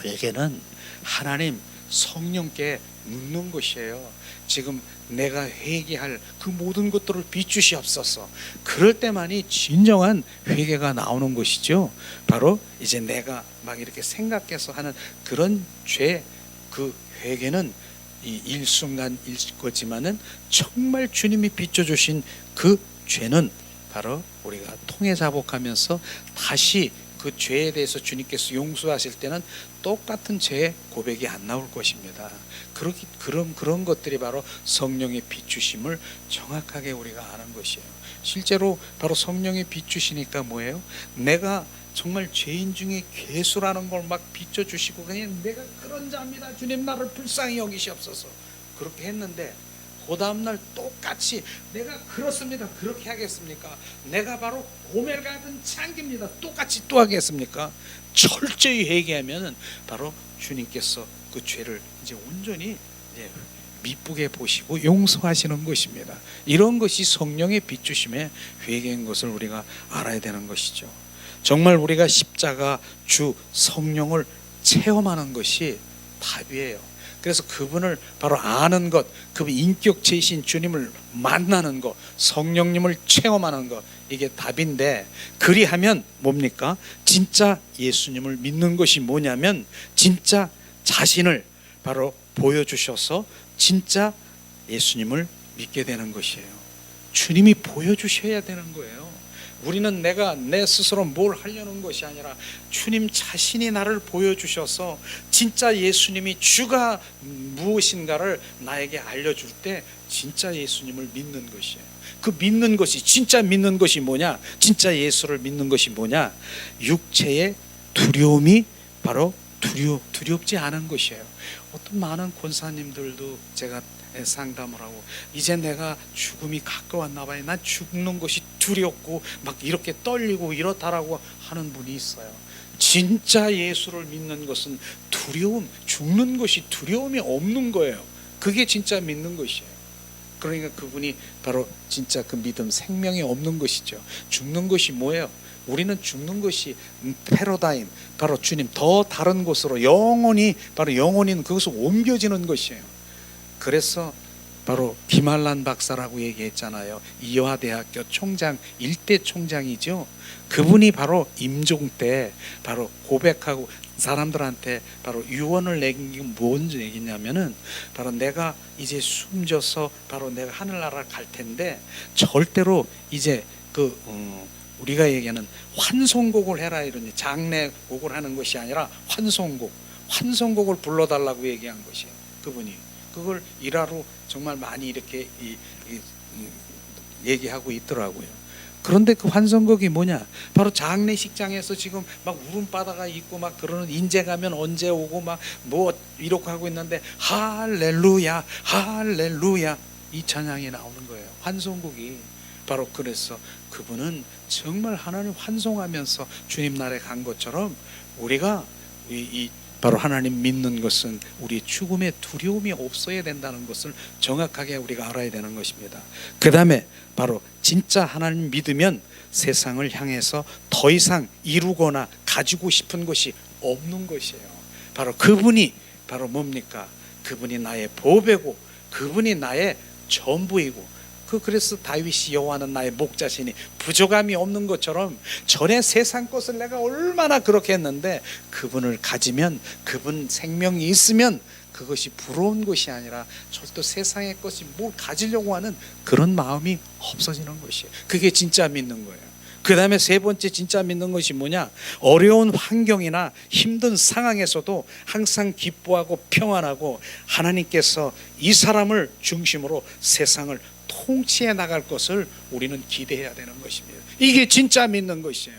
회개는 하나님 성령께 묻는 것이에요. 지금 내가 회개할 그 모든 것들을 비추시옵소서. 그럴 때만이 진정한 회개가 나오는 것이죠. 바로 이제 내가 막 이렇게 생각해서 하는 그런 죄, 그 회개는 이 일순간일 거지만은 정말 주님이 비춰주신 그 죄는 바로 우리가 통회자복하면서 다시 그 죄에 대해서 주님께서 용서하실 때는 똑같은 죄의 고백이 안 나올 것입니다. 그런 것들이 바로 성령의 비추심을 정확하게 우리가 아는 것이에요. 실제로 바로 성령의 비추시니까 뭐예요? 내가 정말 죄인 중에 괴수라는 걸 막 비춰주시고, 그냥 내가 그런 자입니다, 주님 나를 불쌍히 여기시옵소서, 그렇게 했는데 그 다음날 똑같이 내가 그렇습니다, 그렇게 하겠습니까? 내가 바로 고멜 같은 창기입니다, 똑같이 또 하겠습니까? 철저히 회개하면 바로 주님께서 그 죄를 이제 온전히 미쁘게 보시고 용서하시는 것입니다. 이런 것이 성령의 비추심의 회개인 것을 우리가 알아야 되는 것이죠. 정말 우리가 십자가 주 성령을 체험하는 것이 답이에요. 그래서 그분을 바로 아는 것, 그분 인격체이신 주님을 만나는 것, 성령님을 체험하는 것, 이게 답인데, 그리하면 뭡니까? 진짜 예수님을 믿는 것이 뭐냐면, 진짜 자신을 바로 보여주셔서 진짜 예수님을 믿게 되는 것이에요. 주님이 보여주셔야 되는 거예요. 우리는 내가 내 스스로 뭘 하려는 것이 아니라 주님 자신이 나를 보여주셔서 진짜 예수님이 주가 무엇인가를 나에게 알려줄 때 진짜 예수님을 믿는 것이에요. 그 믿는 것이, 진짜 믿는 것이 뭐냐? 진짜 예수를 믿는 것이 뭐냐? 육체의 두려움이 바로 두렵지 않은 것이에요. 어떤 많은 권사님들도 제가 상담을 하고, 이제 내가 죽음이 가까웠나 봐요, 난 죽는 것이 두렵고 막 이렇게 떨리고 이렇다라고 하는 분이 있어요. 진짜 예수를 믿는 것은 죽는 것이 두려움이 없는 거예요. 그게 진짜 믿는 것이에요. 그러니까 그분이 바로 진짜 그 믿음, 생명이 없는 것이죠. 죽는 것이 뭐예요? 우리는 죽는 것이 패러다임, 바로 주님 더 다른 곳으로 영원히, 바로 영원인 그것으로 옮겨지는 것이에요. 그래서 바로 김한란 박사라고 얘기했잖아요. 이화대학교 총장, 일대 총장이죠. 그분이 바로 임종 때 바로 고백하고 사람들한테 바로 유언을 내긴 게 뭔 얘기냐면은, 바로 내가 이제 숨져서 바로 내가 하늘나라 갈 텐데 절대로 이제 우리가 얘기하는 환송곡을 해라, 이런 장례곡을 하는 것이 아니라 환송곡을 불러달라고 얘기한 것이에요. 그분이 그걸 일화로 정말 많이 이렇게 얘기하고 있더라고요. 그런데 그 환성곡이 뭐냐? 바로 장례식장에서 지금 막 울음바다가 있고 막 그러는 인제 가면 언제 오고 막 뭐 이렇게 하고 있는데 할렐루야 할렐루야 이 찬양이 나오는 거예요. 환송곡이. 바로 그래서 그분은 정말 하나님 환송하면서 주님 나라에 간 것처럼 우리가 이 바로 하나님 믿는 것은 우리 죽음의 두려움이 없어야 된다는 것을 정확하게 우리가 알아야 되는 것입니다. 그 다음에 바로 진짜 하나님 믿으면 세상을 향해서 더 이상 이루거나 가지고 싶은 것이 없는 것이에요. 바로 그분이 바로 뭡니까? 그분이 나의 보배고 그분이 나의 전부이고 그래서 다윗이 여호와는 나의 목자시니 부족함이 없는 것처럼 전에 세상 것을 내가 얼마나 그렇게 했는데 그분을 가지면 그분 생명이 있으면 그것이 부러운 것이 아니라 절대 세상의 것이 뭘 가지려고 하는 그런 마음이 없어지는 것이에요. 그게 진짜 믿는 거예요. 그 다음에 세 번째 진짜 믿는 것이 뭐냐? 어려운 환경이나 힘든 상황에서도 항상 기뻐하고 평안하고 하나님께서 이 사람을 중심으로 세상을 통치해 나갈 것을 우리는 기대해야 되는 것입니다. 이게 진짜 믿는 것이에요.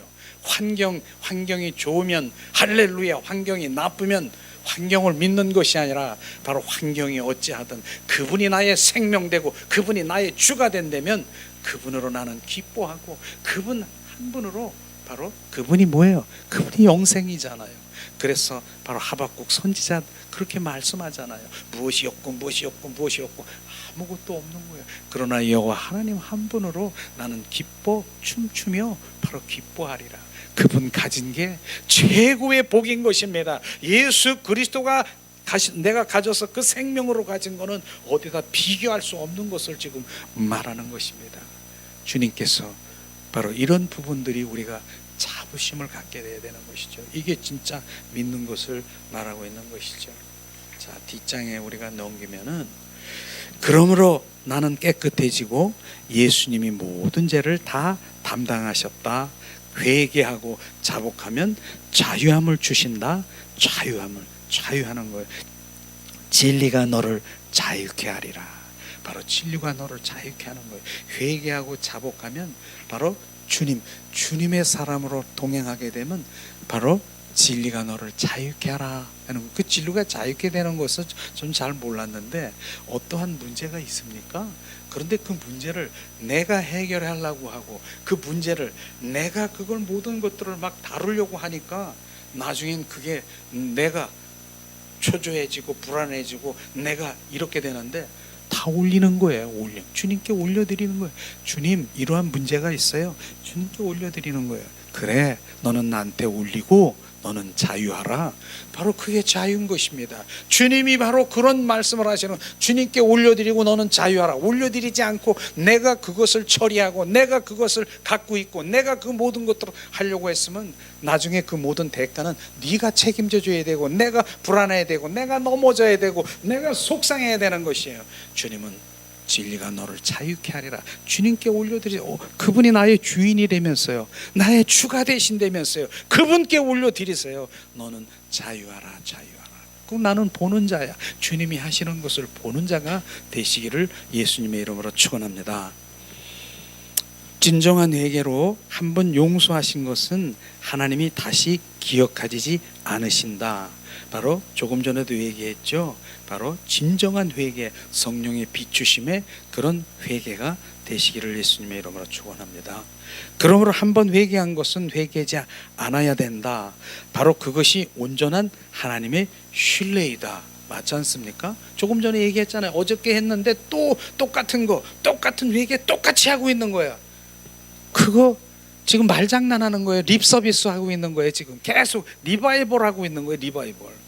환경이 좋으면 할렐루야, 환경이 나쁘면 환경을 믿는 것이 아니라 바로 환경이 어찌하든 그분이 나의 생명되고 그분이 나의 주가 된다면 그분으로 나는 기뻐하고 그분 한 분으로 바로 그분이 뭐예요? 그분이 영생이잖아요. 그래서 바로 하박국 선지자 그렇게 말씀하잖아요. 무엇이 없고 아무것도 없는 거예요. 그러나 여호와 하나님 한 분으로 나는 기뻐 춤추며 바로 기뻐하리라. 그분 가진 게 최고의 복인 것입니다. 예수 그리스도가 내가 가져서 그 생명으로 가진 거는 어디다 비교할 수 없는 것을 지금 말하는 것입니다. 주님께서 바로 이런 부분들이 우리가 자부심을 갖게 돼야 되는 것이죠. 이게 진짜 믿는 것을 말하고 있는 것이죠. 자, 뒷장에 우리가 넘기면은 그러므로 나는 깨끗해지고 예수님이 모든 죄를 다 담당하셨다. 회개하고 자복하면 자유함을 주신다. 자유하는 거예요. 진리가 너를 자유케 하리라. 바로 진리가 너를 자유케 하는 거예요. 회개하고 자복하면 바로 주님의 사람으로 동행하게 되면 바로 진리가 너를 자유케 하라 하는 그 진리가 자유케 되는 것은 좀 잘 몰랐는데 어떠한 문제가 있습니까? 그런데 그 문제를 내가 해결하려고 하고 그 문제를 내가 그걸 모든 것들을 막 다루려고 하니까 나중엔 그게 내가 초조해지고 불안해지고 내가 이렇게 되는데 다 올리는 거예요. 주님께 올려드리는 거예요. 주님 이러한 문제가 있어요. 주님께 올려드리는 거예요. 그래 너는 나한테 올리고 너는 자유하라. 바로 그게 자유인 것입니다. 주님이 바로 그런 말씀을 하시는 주님께 올려드리고 너는 자유하라. 올려드리지 않고 내가 그것을 처리하고 내가 그것을 갖고 있고 내가 그 모든 것들을 하려고 했으면 나중에 그 모든 대가는 네가 책임져 줘야 되고 내가 불안해야 되고 내가 넘어져야 되고 내가 속상해야 되는 것이에요. 주님은 진리가 너를 자유케 하리라. 주님께 올려드리세요. 그분이 나의 주인이 되면서요, 나의 주가 되신다면서요, 그분께 올려드리세요. 너는 자유하라. 그럼 나는 보는 자야. 주님이 하시는 것을 보는 자가 되시기를 예수님의 이름으로 축원합니다. 진정한 회개로 한번 용서하신 것은 하나님이 다시 기억하지 않으신다. 바로 조금 전에도 얘기했죠. 바로 진정한 회개, 성령의 비추심의 그런 회개가 되시기를 예수님의 이름으로 축원합니다. 그러므로 한번 회개한 것은 회개하지 않아야 된다. 바로 그것이 온전한 하나님의 신뢰이다. 맞지 않습니까? 조금 전에 얘기했잖아요. 어저께 했는데 또 똑같은 거, 똑같은 회개 똑같이 하고 있는 거야. 그거 지금 말장난하는 거예요. 립서비스 하고 있는 거예요. 지금 계속 리바이벌 하고 있는 거예요. 리바이벌.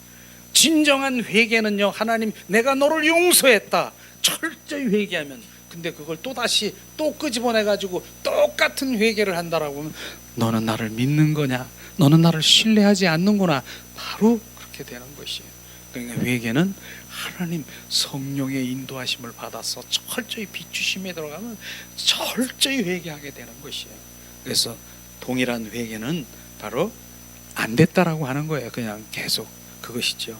진정한 회개는요, 하나님 내가 너를 용서했다. 철저히 회개하면. 근데 그걸 또다시 또 끄집어내가지고 똑같은 회개를 한다라고 하면 너는 나를 믿는 거냐? 너는 나를 신뢰하지 않는구나. 바로 그렇게 되는 것이에요. 그러니까 회개는 하나님 성령의 인도하심을 받아서 철저히 비추심에 들어가면 철저히 회개하게 되는 것이에요. 그래서 동일한 회개는 바로 안 됐다라고 하는 거예요. 그냥 계속 그것이죠.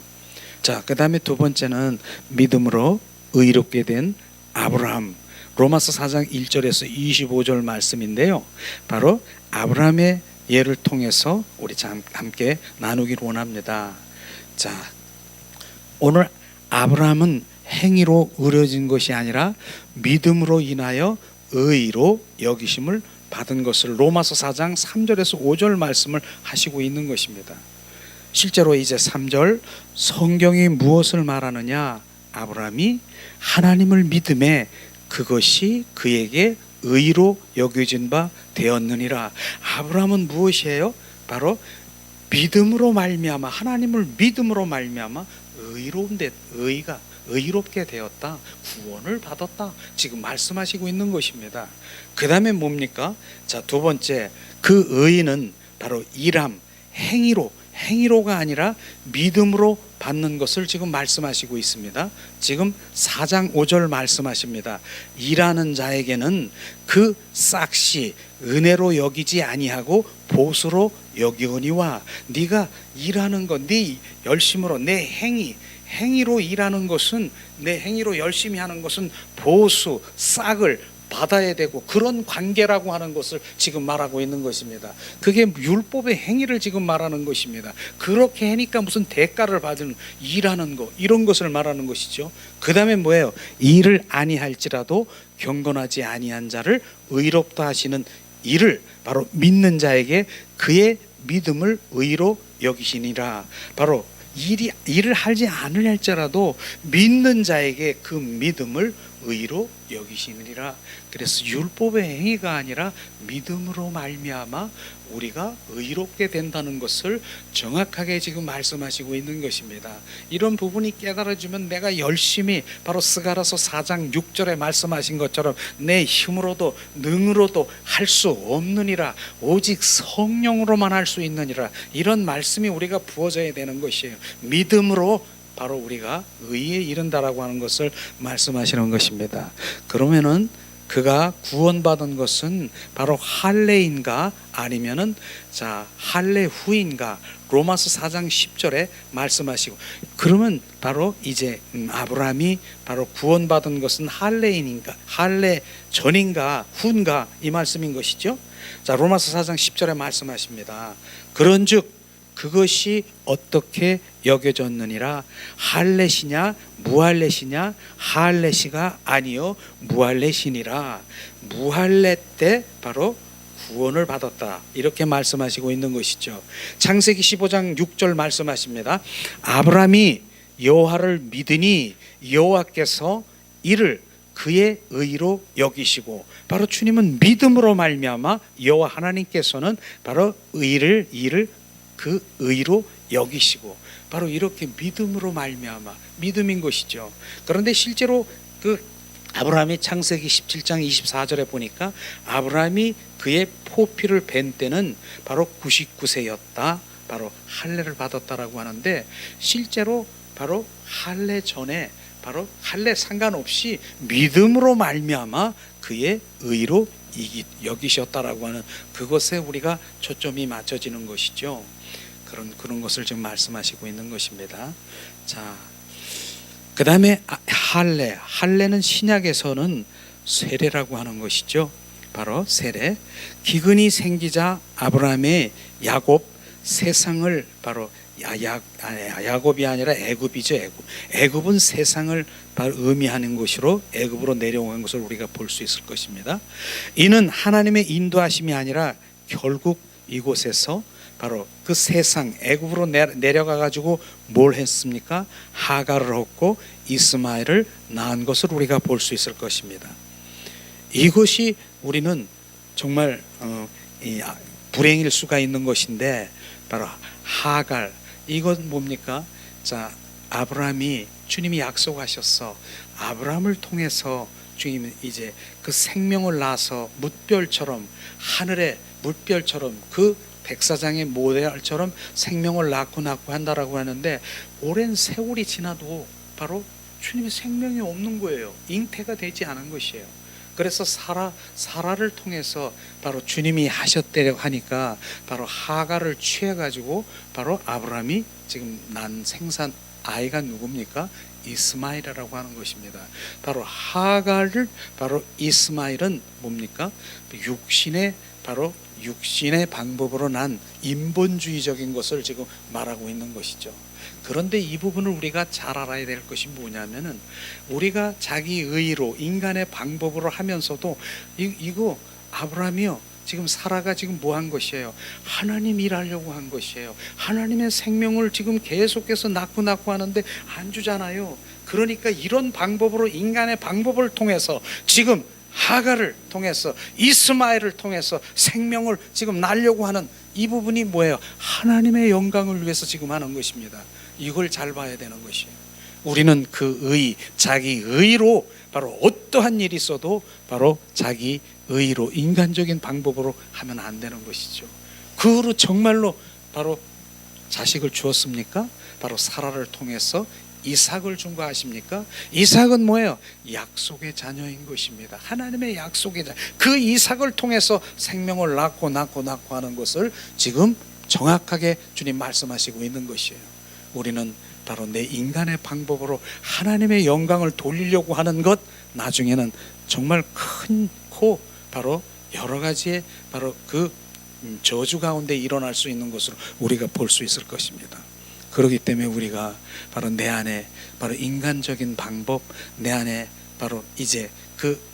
자, 그 다음에 두 번째는 믿음으로 의롭게 된 아브라함. 로마서 4장 1절에서 25절 말씀인데요. 바로 아브라함의 예를 통해서 우리 함께 나누기를 원합니다. 자, 오늘 아브라함은 행위로 의로워진 것이 아니라 믿음으로 인하여 의로 여기심을 받은 것을 로마서 4장 3절에서 5절 말씀을 하시고 있는 것입니다. 실제로 이제 3절 성경이 무엇을 말하느냐? 아브라함이 하나님을 믿음에 그것이 그에게 의로 여겨진 바 되었느니라. 아브라함은 무엇이에요? 바로 믿음으로 말미암아, 하나님을 믿음으로 말미암아 의롭게 되었다, 구원을 받았다, 지금 말씀하시고 있는 것입니다. 그 다음에 뭡니까? 자, 두 번째, 그 의는 바로 일함, 행위로가 아니라 믿음으로 받는 것을 지금 말씀하시고 있습니다. 지금 4장 5절 말씀하십니다. 일하는 자에게는 그 싹시 은혜로 여기지 아니하고 보수로 여기오니와. 네가 일하는 것, 네 열심으로, 내 행위로 일하는 것은, 내 행위로 열심히 하는 것은 보수, 싹을 받아야 되고, 그런 관계라고 하는 것을 지금 말하고 있는 것입니다. 그게 율법의 행위를 지금 말하는 것입니다. 그렇게 하니까 무슨 대가를 받는, 일하는 것, 이런 것을 말하는 것이죠. 그 다음에 뭐예요? 일을 아니할지라도 경건하지 아니한 자를 의롭다 하시는 일을 바로 믿는 자에게 그의 믿음을 의로 여기시니라. 바로 일을 하지 않을지라도 믿는 자에게 그 믿음을 의로 여기시느니라. 그래서 율법의 행위가 아니라 믿음으로 말미암아 우리가 의롭게 된다는 것을 정확하게 지금 말씀하시고 있는 것입니다. 이런 부분이 깨달아지면 내가 열심히, 바로 스가랴서 4장 6절에 말씀하신 것처럼 내 힘으로도 능으로도 할 수 없느니라, 오직 성령으로만 할 수 있느니라, 이런 말씀이 우리가 부어져야 되는 것이에요. 믿음으로 바로 우리가 의에 이른다라고 하는 것을 말씀하시는 것입니다. 그러면은 그가 구원받은 것은 바로 할례인가 아니면은 할례 후인가? 로마서 4장 10절에 말씀하시고, 그러면 바로 이제 아브라함이 바로 구원받은 것은 할례인인가, 할례 전인가 후인가, 이 말씀인 것이죠. 자, 로마서 4장 10절에 말씀하십니다. 그런즉 그것이 어떻게 여겨졌느니라? 할례시냐 무할례시냐? 할례시가 아니요 무할례시니라. 무할례 때 바로 구원을 받았다, 이렇게 말씀하시고 있는 것이죠. 창세기 15장 6절 말씀하십니다. 아브라함이 여호와를 믿으니 여호와께서 이를 그의 의로 여기시고, 바로 주님은 믿음으로 말미암아 여호와 하나님께서는 바로 일을 그 의로 여기시고, 바로 이렇게 믿음으로 말미암아, 믿음인 것이죠. 그런데 실제로 그 아브라함이 창세기 17장 24절에 보니까 아브라함이 그의 포피를 벤 때는 바로 99세였다, 바로 할례를 받았다라고 하는데, 실제로 바로 할례 전에, 바로 할례 상관없이 믿음으로 말미암아 그의 의로 여기셨다라고 하는 그것에 우리가 초점이 맞춰지는 것이죠. 그런 것을 지금 말씀하시고 있는 것입니다. 자, 그 다음에 할례는 신약에서는 세례라고 하는 것이죠. 바로 세례. 기근이 생기자 아브라함의 야곱, 세상을, 바로 야곱이 아니라 애굽이죠. 애굽은 세상을 바로 의미하는 것으로 애굽으로 내려온 것을 우리가 볼 수 있을 것입니다. 이는 하나님의 인도하심이 아니라 결국 이곳에서 바로 그 세상 애굽으로 내려가 가지고 뭘 했습니까? 하갈을 얻고 이스마엘을 낳은 것을 우리가 볼 수 있을 것입니다. 이것이 우리는 정말 불행일 수가 있는 것인데, 바로 하갈, 이건 뭡니까? 자, 아브라함이, 주님이 약속하셨어. 아브라함을 통해서 주님은 이제 그 생명을 낳아서 뭇별처럼, 하늘의 뭇별처럼, 그 백사장의 모델처럼 생명을 낳고 한다라고 하는데, 오랜 세월이 지나도 바로 주님의 생명이 없는 거예요. 잉태가 되지 않은 것이에요. 그래서 사라를 통해서 바로 주님이 하셨다고 하니까 바로 하갈을 취해 가지고 바로 아브라함이 지금 난 생산 아이가 누굽니까? 이스마엘이라고 하는 것입니다. 바로 하갈을 바로 이스마엘은 뭡니까? 육신의 방법으로 난 인본주의적인 것을 지금 말하고 있는 것이죠. 그런데 이 부분을 우리가 잘 알아야 될 것이 뭐냐면은 우리가 자기 의로 인간의 방법으로 하면서도 이거 아브라함이요 지금 사라가 지금 뭐 한 것이에요? 하나님 일하려고 한 것이에요. 하나님의 생명을 지금 계속해서 낳고 하는데 안 주잖아요. 그러니까 이런 방법으로 인간의 방법을 통해서 지금 하갈을 통해서 이스마엘을 통해서 생명을 지금 낳으려고 하는 이 부분이 뭐예요? 하나님의 영광을 위해서 지금 하는 것입니다. 이걸 잘 봐야 되는 것이에요. 우리는 그 자기 의로 바로 어떠한 일이 있어도 바로 자기 의로 인간적인 방법으로 하면 안 되는 것이죠. 그 후로 정말로 바로 자식을 주었습니까? 바로 사라를 통해서 이삭을 준 거 아십니까? 이삭은 뭐예요? 약속의 자녀인 것입니다. 하나님의 약속의 자녀. 그 이삭을 통해서 생명을 낳고 하는 것을 지금 정확하게 주님 말씀하시고 있는 것이에요. 우리는 바로 내 인간의 방법으로 하나님의 영광을 돌리려고 하는 것, 나중에는 정말 큰 바로 여러 가지의 바로 그 저주 가운데 일어날 수 있는 것으로 우리가 볼 수 있을 것입니다. 그렇기 때문에 우리가 바로 내 안에 바로 인간적인 방법, 내 안에 바로 이제 그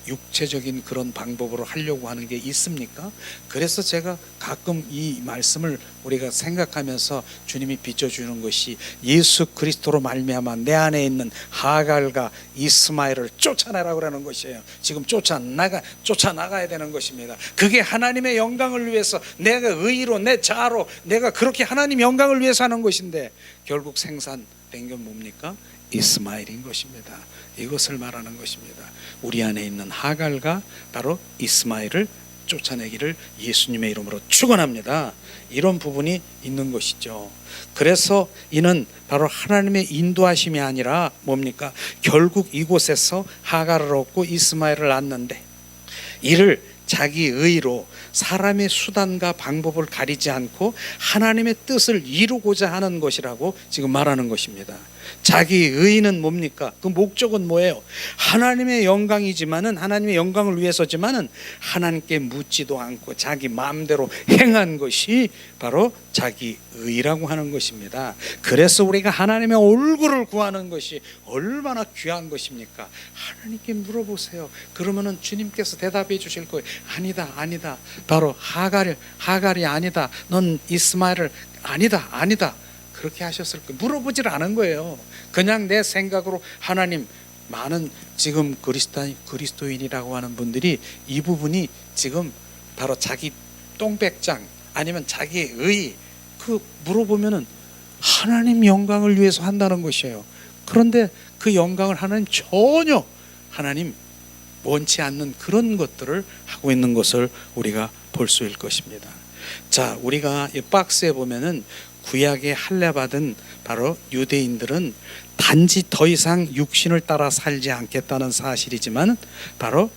육체적인 그런 방법으로 하려고 하는 게 있습니까? 그래서 제가 가끔 이 말씀을 우리가 생각하면서 주님이 비춰주는 것이 예수 그리스도로 말미암아 내 안에 있는 하갈과 이스마엘을 쫓아내라고 하는 것이에요. 지금 쫓아나가야 되는 것입니다. 그게 하나님의 영광을 위해서 내가 의로 내 자아로 내가 그렇게 하나님 영광을 위해서 하는 것인데 결국 생산된 게 뭡니까? 이스마엘인 것입니다. 이것을 말하는 것입니다. 우리 안에 있는 하갈과 바로 이스마엘을 쫓아내기를 예수님의 이름으로 축원합니다. 이런 부분이 있는 것이죠. 그래서 이는 바로 하나님의 인도하심이 아니라 뭡니까? 결국 이곳에서 하갈을 얻고 이스마엘을 낳는데 이를 자기 의로 사람의 수단과 방법을 가리지 않고 하나님의 뜻을 이루고자 하는 것이라고 지금 말하는 것입니다. 자기 의는 뭡니까? 그 목적은 뭐예요? 하나님의 영광이지만은 하나님의 영광을 위해서지만은 하나님께 묻지도 않고 자기 마음대로 행한 것이 바로 자기 의라고 하는 것입니다. 그래서 우리가 하나님의 얼굴을 구하는 것이 얼마나 귀한 것입니까? 하나님께 물어보세요. 그러면은 주님께서 대답해 주실 거예요. 아니다. 바로 하갈이 아니다. 넌 이스마엘을 아니다. 그렇게 하셨을 거예요. 물어보질 않은 거예요. 그냥 내 생각으로 하나님 많은 지금 그리스도인이라고 하는 분들이 이 부분이 지금 바로 자기 똥백장 아니면 자기의 의 그 물어보면은 하나님 영광을 위해서 한다는 것이에요. 그런데 그 영광을 하나님 전혀 하나님 원치 않는 그런 것들을 하고 있는 것을 우리가 볼 수 있을 것입니다. 자, 우리가 이 박스에 보면은 구약의 할례 받은 바로 유대인들은 단지 더 이상 육신을 따라 살지 않겠다는 사실이지만 바로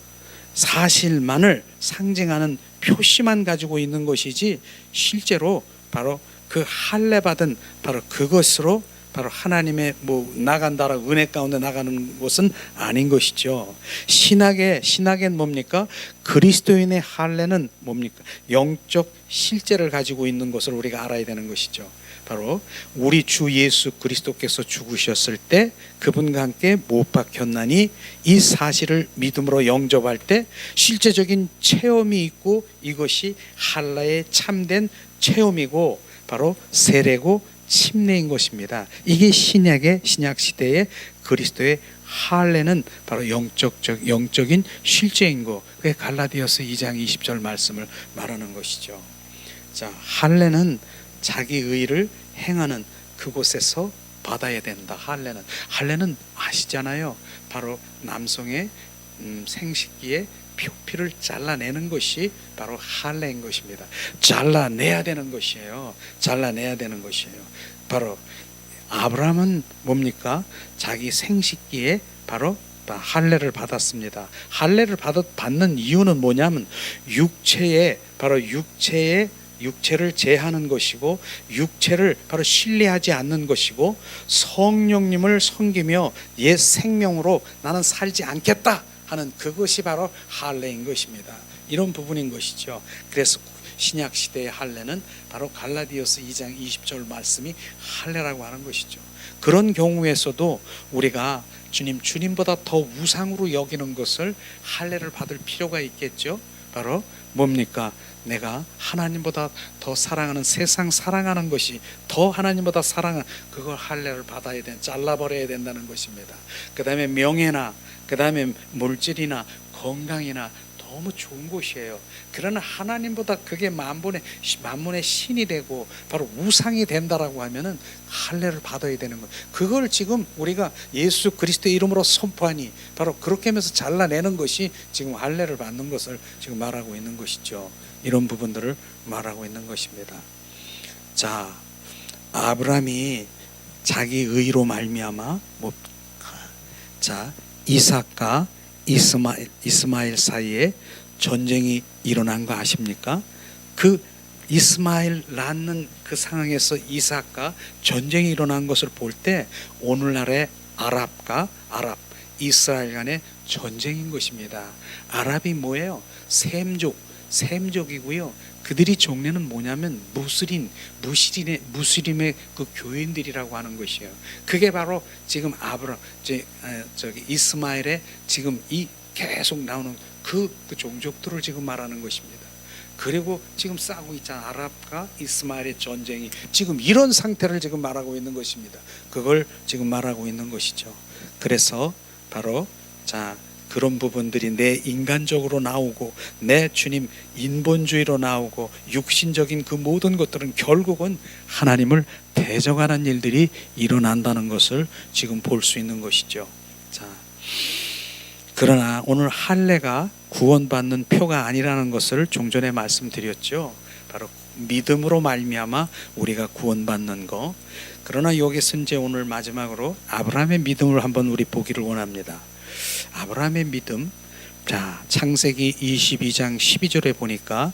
사실만을 상징하는 표시만 가지고 있는 것이지 실제로 바로 그 할례 받은 바로 그것으로 바로 하나님의 나간다라고 은혜 가운데 나가는 것은 아닌 것이죠. 신학엔 뭡니까? 그리스도인의 할례는 뭡니까? 영적 실제를 가지고 있는 것을 우리가 알아야 되는 것이죠. 바로 우리 주 예수 그리스도께서 죽으셨을 때 그분과 함께 못 박혔나니 이 사실을 믿음으로 영접할 때 실제적인 체험이 있고 이것이 할례의 참된 체험이고 바로 세례고 침례인 것입니다. 이게 신약 시대의 그리스도의 할례는 바로 영적인 실제인 거. 그게 갈라디아서 2장 20절 말씀을 말하는 것이죠. 자, 할례는 자기 의를 행하는 그곳에서 받아야 된다. 할례는 아시잖아요. 바로 남성의 생식기에 표피를 잘라내는 것이 바로 할례인 것입니다. 잘라내야 되는 것이에요. 바로 아브라함은 뭡니까? 자기 생식기에 바로 할례를 받았습니다. 할례를 받는 이유는 뭐냐면 육체의 육체를 제하는 것이고 육체를 바로 신뢰하지 않는 것이고 성령님을 섬기며 옛 생명으로 나는 살지 않겠다 하는 그것이 바로 할례인 것입니다. 이런 부분인 것이죠. 그래서 신약 시대의 할례는 바로 갈라디아서 2장 20절 말씀이 할례라고 하는 것이죠. 그런 경우에서도 우리가 주님보다 더 우상으로 여기는 것을 할례를 받을 필요가 있겠죠. 바로 뭡니까? 내가 하나님보다 더 사랑하는, 세상 사랑하는 것이 더 하나님보다 사랑하는, 그걸 할례를 받아야 잘라버려야 된다는 것입니다. 그 다음에 명예나, 그 다음에 물질이나 건강이나 너무 좋은 것이에요. 그러나 하나님보다 그게 만분의 신이 되고 바로 우상이 된다라고 하면은 할례를 받아야 되는 거예요. 그걸 지금 우리가 예수 그리스도의 이름으로 선포하니 바로 그렇게 하면서 잘라내는 것이 지금 할례를 받는 것을 지금 말하고 있는 것이죠. 이런 부분들을 말하고 있는 것입니다. 자, 아브라함이 자기 의로 말미암아 이삭과 이스마엘 사이에 전쟁이 일어난 거 아십니까? 그 이스마엘 낳는 그 상황에서 이삭과 전쟁이 일어난 것을 볼 때 오늘날의 아랍 이스라엘 간의 전쟁인 것입니다. 아랍이 뭐예요? 셈족이고요. 그들이 종래는 뭐냐면 무슬림의 그 교인들이라고 하는 것이에요. 그게 바로 지금 이스마엘의 지금 이 계속 나오는 그 종족들을 지금 말하는 것입니다. 그리고 지금 싸우고 있잖아. 아랍과 이스마엘의 전쟁이 지금 이런 상태를 지금 말하고 있는 것입니다. 그걸 지금 말하고 있는 것이죠. 그래서 바로 그런 부분들이 내 인간적으로 나오고 내 주님 인본주의로 나오고 육신적인 그 모든 것들은 결국은 하나님을 대적하는 일들이 일어난다는 것을 지금 볼 수 있는 것이죠. 그러나 오늘 할례가 구원받는 표가 아니라는 것을 좀 전에 말씀드렸죠. 바로 믿음으로 말미암아 우리가 구원받는 거. 그러나 여기서 이제 오늘 마지막으로 아브라함의 믿음을 한번 우리 보기를 원합니다. 아브라함의 믿음. 창세기 22장 12절에 보니까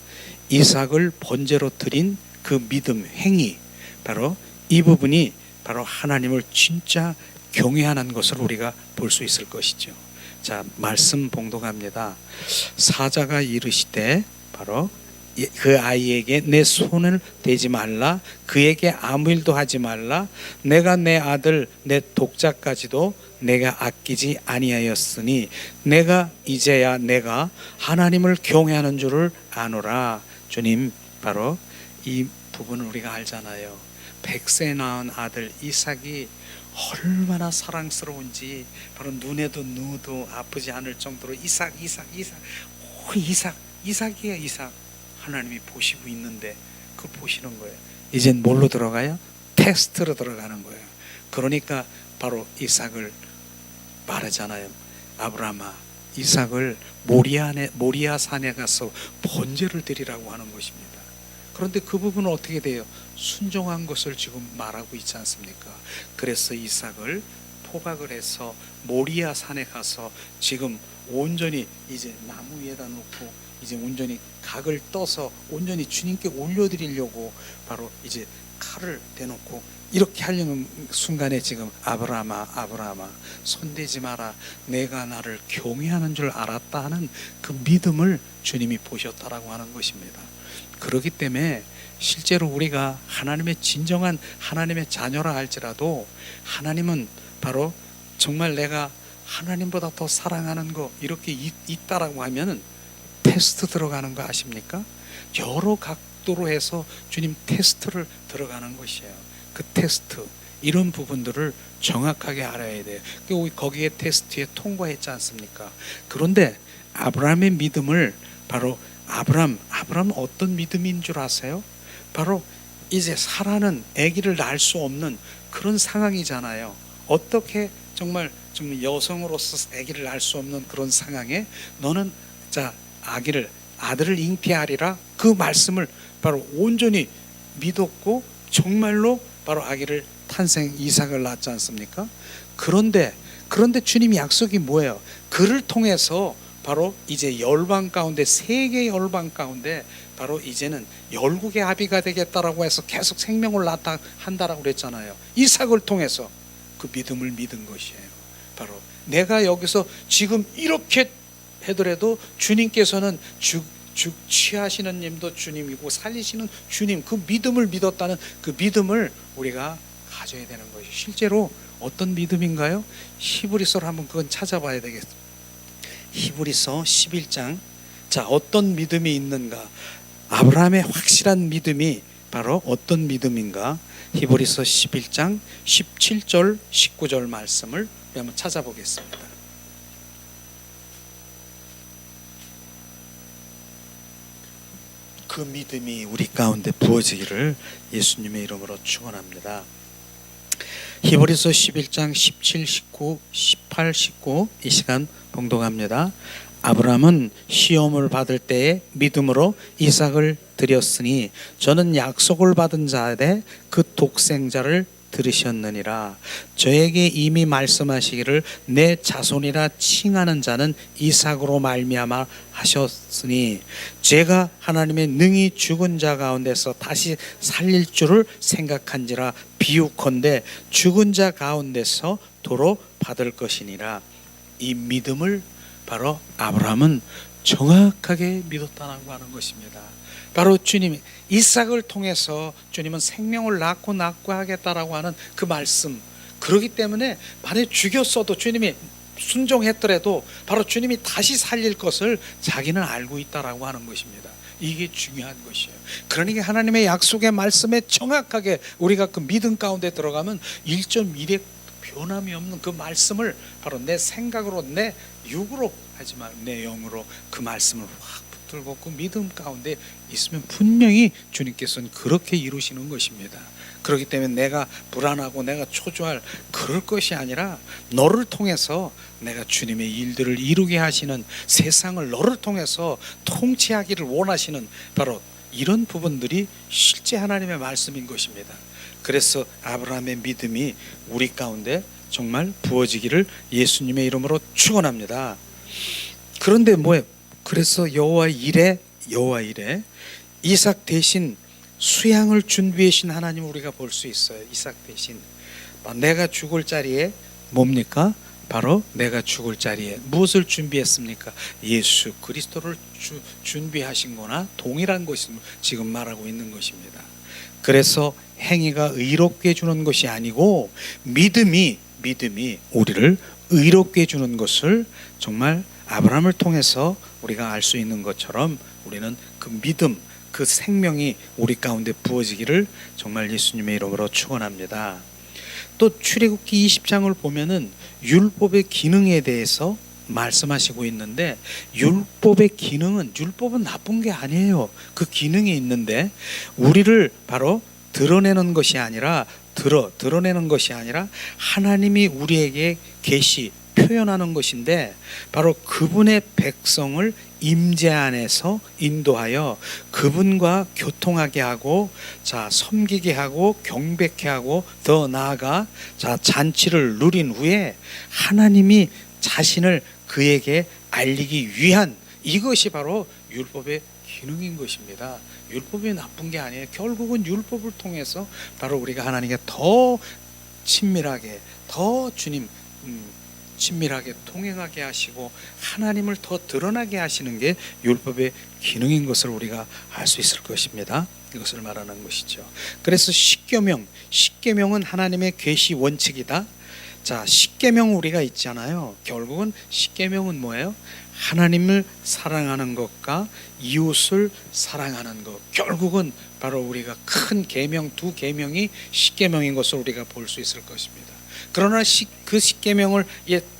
이삭을 번제로 드린 그 믿음 행위, 바로 이 부분이 바로 하나님을 진짜 경외하는 것을 우리가 볼 수 있을 것이죠. 말씀 봉독합니다. 사자가 이르시되 바로 그 아이에게 내 손을 대지 말라, 그에게 아무 일도 하지 말라. 내가 내 아들 내 독자까지도 내가 아끼지 아니하였으니 내가 이제야 내가 하나님을 경외하는 줄을 아노라. 주님, 바로 이 부분을 우리가 알잖아요. 100세 낳은 아들 이삭이 얼마나 사랑스러운지 바로 눈에도 누워도 아프지 않을 정도로 이삭이에요. 이삭. 하나님이 보시고 있는데 그 보시는 거예요. 이젠 뭘로 들어가요? 테스트로 들어가는 거예요. 그러니까 바로 이삭을 말하잖아요. 아브라함아, 이삭을 모리아 산에 가서 번제를 드리라고 하는 것입니다. 그런데 그 부분은 어떻게 돼요? 순종한 것을 지금 말하고 있지 않습니까? 그래서 이삭을 포박을 해서 모리아 산에 가서 지금 온전히 이제 나무 위에다 놓고 이제 온전히 각을 떠서 온전히 주님께 올려드리려고 바로 이제 칼을 대놓고 이렇게 하려는 순간에 지금 아브라함아 손대지 마라, 내가 나를 경외하는 줄 알았다 하는 그 믿음을 주님이 보셨다라고 하는 것입니다. 그렇기 때문에 실제로 우리가 하나님의 진정한 하나님의 자녀라 할지라도 하나님은 바로 정말 내가 하나님보다 더 사랑하는 거 이렇게 있다라고 하면은 테스트 들어가는 거 아십니까? 여러 각도로 해서 주님 테스트를 들어가는 것이에요. 그 테스트, 이런 부분들을 정확하게 알아야 돼요. 거기에 테스트에 통과했지 않습니까? 그런데 아브라함의 믿음을 바로 아브라함 어떤 믿음인 줄 아세요? 바로 이제 사라는 아기를 낳을 수 없는 그런 상황이잖아요. 어떻게 정말 여성으로서 아기를 낳을 수 없는 그런 상황에 너는 아들을 잉태하리라, 그 말씀을 바로 온전히 믿었고 정말로 바로 아기를 탄생 이삭을 낳지 않습니까? 그런데 주님의 약속이 뭐예요? 그를 통해서 바로 이제 열방 가운데, 세계 열방 가운데 바로 이제는 열국의 아비가 되겠다라고 해서 계속 생명을 낳다 한다라고 그랬잖아요. 이삭을 통해서 그 믿음을 믿은 것이에요. 바로 내가 여기서 지금 이렇게 하더라도 주님께서는 취하시는 님도 주님이고 살리시는 주님, 그 믿음을 믿었다는 그 믿음을 우리가 가져야 되는 것이 실제로 어떤 믿음인가요? 히브리서를 한번 그건 찾아봐야 되겠습니다. 히브리서 11장. 자, 어떤 믿음이 있는가? 아브라함의 확실한 믿음이 바로 어떤 믿음인가? 히브리서 11장 17절 19절 말씀을 한번 찾아보겠습니다. 그 믿음이 우리 가운데 부어지기를 예수님의 이름으로 축원합니다. 히브리서 11장 17, 19, 18, 19 이 시간 봉독합니다. 아브라함은 시험을 받을 때에 믿음으로 이삭을 드렸으니 저는 약속을 받은 자에 그 독생자를 들으셨느니라. 저에게 이미 말씀하시기를 내 자손이라 칭하는 자는 이삭으로 말미암아 하셨으니 제가 하나님의 능히 죽은 자 가운데서 다시 살릴 줄을 생각한지라. 비유컨대 죽은 자 가운데서 도로 받을 것이니라. 이 믿음을 바로 아브라함은 정확하게 믿었다고 하는 것입니다. 바로 주님이 이삭을 통해서 주님은 생명을 낳고 하겠다라고 하는 그 말씀, 그렇기 때문에 만약 죽였어도 주님이 순종했더라도 바로 주님이 다시 살릴 것을 자기는 알고 있다라고 하는 것입니다. 이게 중요한 것이에요. 그러니까 하나님의 약속의 말씀에 정확하게 우리가 그 믿음 가운데 들어가면 1.1의 변함이 없는 그 말씀을 바로 내 생각으로, 내 육으로 하지만 내 영으로 그 말씀을 확 붙들고 그 믿음 가운데 있으면 분명히 주님께서는 그렇게 이루시는 것입니다. 그렇기 때문에 내가 불안하고 내가 초조할 그럴 것이 아니라 너를 통해서 내가 주님의 일들을 이루게 하시는, 세상을 너를 통해서 통치하기를 원하시는 바로 이런 부분들이 실제 하나님의 말씀인 것입니다. 그래서 아브라함의 믿음이 우리 가운데 정말 부어지기를 예수님의 이름으로 축원합니다. 그런데 뭐예요? 그래서 여호와 일에 이삭 대신 수양을 준비하신 하나님 우리가 볼 수 있어요. 이삭 대신 내가 죽을 자리에 뭡니까? 바로 내가 죽을 자리에 무엇을 준비했습니까? 예수 그리스도를 준비하신 거나 동일한 것을 지금 말하고 있는 것입니다. 그래서 행위가 의롭게 해주는 것이 아니고 믿음이 우리를 의롭게 해주는 것을 정말 아브라함을 통해서 우리가 알 수 있는 것처럼 우리는 그 믿음, 그 생명이 우리 가운데 부어지기를 정말 예수님의 이름으로 축원합니다. 또 출애굽기 20장을 보면은 율법의 기능에 대해서 말씀하시고 있는데, 율법의 기능은, 율법은 나쁜 게 아니에요. 그 기능이 있는데 우리를 바로 드러내는 것이 아니라 드러내는 것이 아니라 하나님이 우리에게 계시 표현하는 것인데, 바로 그분의 백성을 임재 안에서 인도하여 그분과 교통하게 하고, 자 섬기게 하고 경배케 하고, 더 나아가 자 잔치를 누린 후에 하나님이 자신을 그에게 알리기 위한, 이것이 바로 율법의 기능인 것입니다. 율법이 나쁜 게 아니에요. 결국은 율법을 통해서 바로 우리가 하나님께 더 친밀하게, 더 주님 친밀하게 통행하게 하시고 하나님을 더 드러나게 하시는 게 율법의 기능인 것을 우리가 알 수 있을 것입니다. 이것을 말하는 것이죠. 그래서 십계명은 하나님의 계시 원칙이다. 자, 십계명 우리가 있잖아요. 결국은 십계명은 뭐예요? 하나님을 사랑하는 것과 이웃을 사랑하는 것. 결국은 바로 우리가 큰 계명, 두 계명이 십계명인 것을 우리가 볼 수 있을 것입니다. 그러나 그 십계명을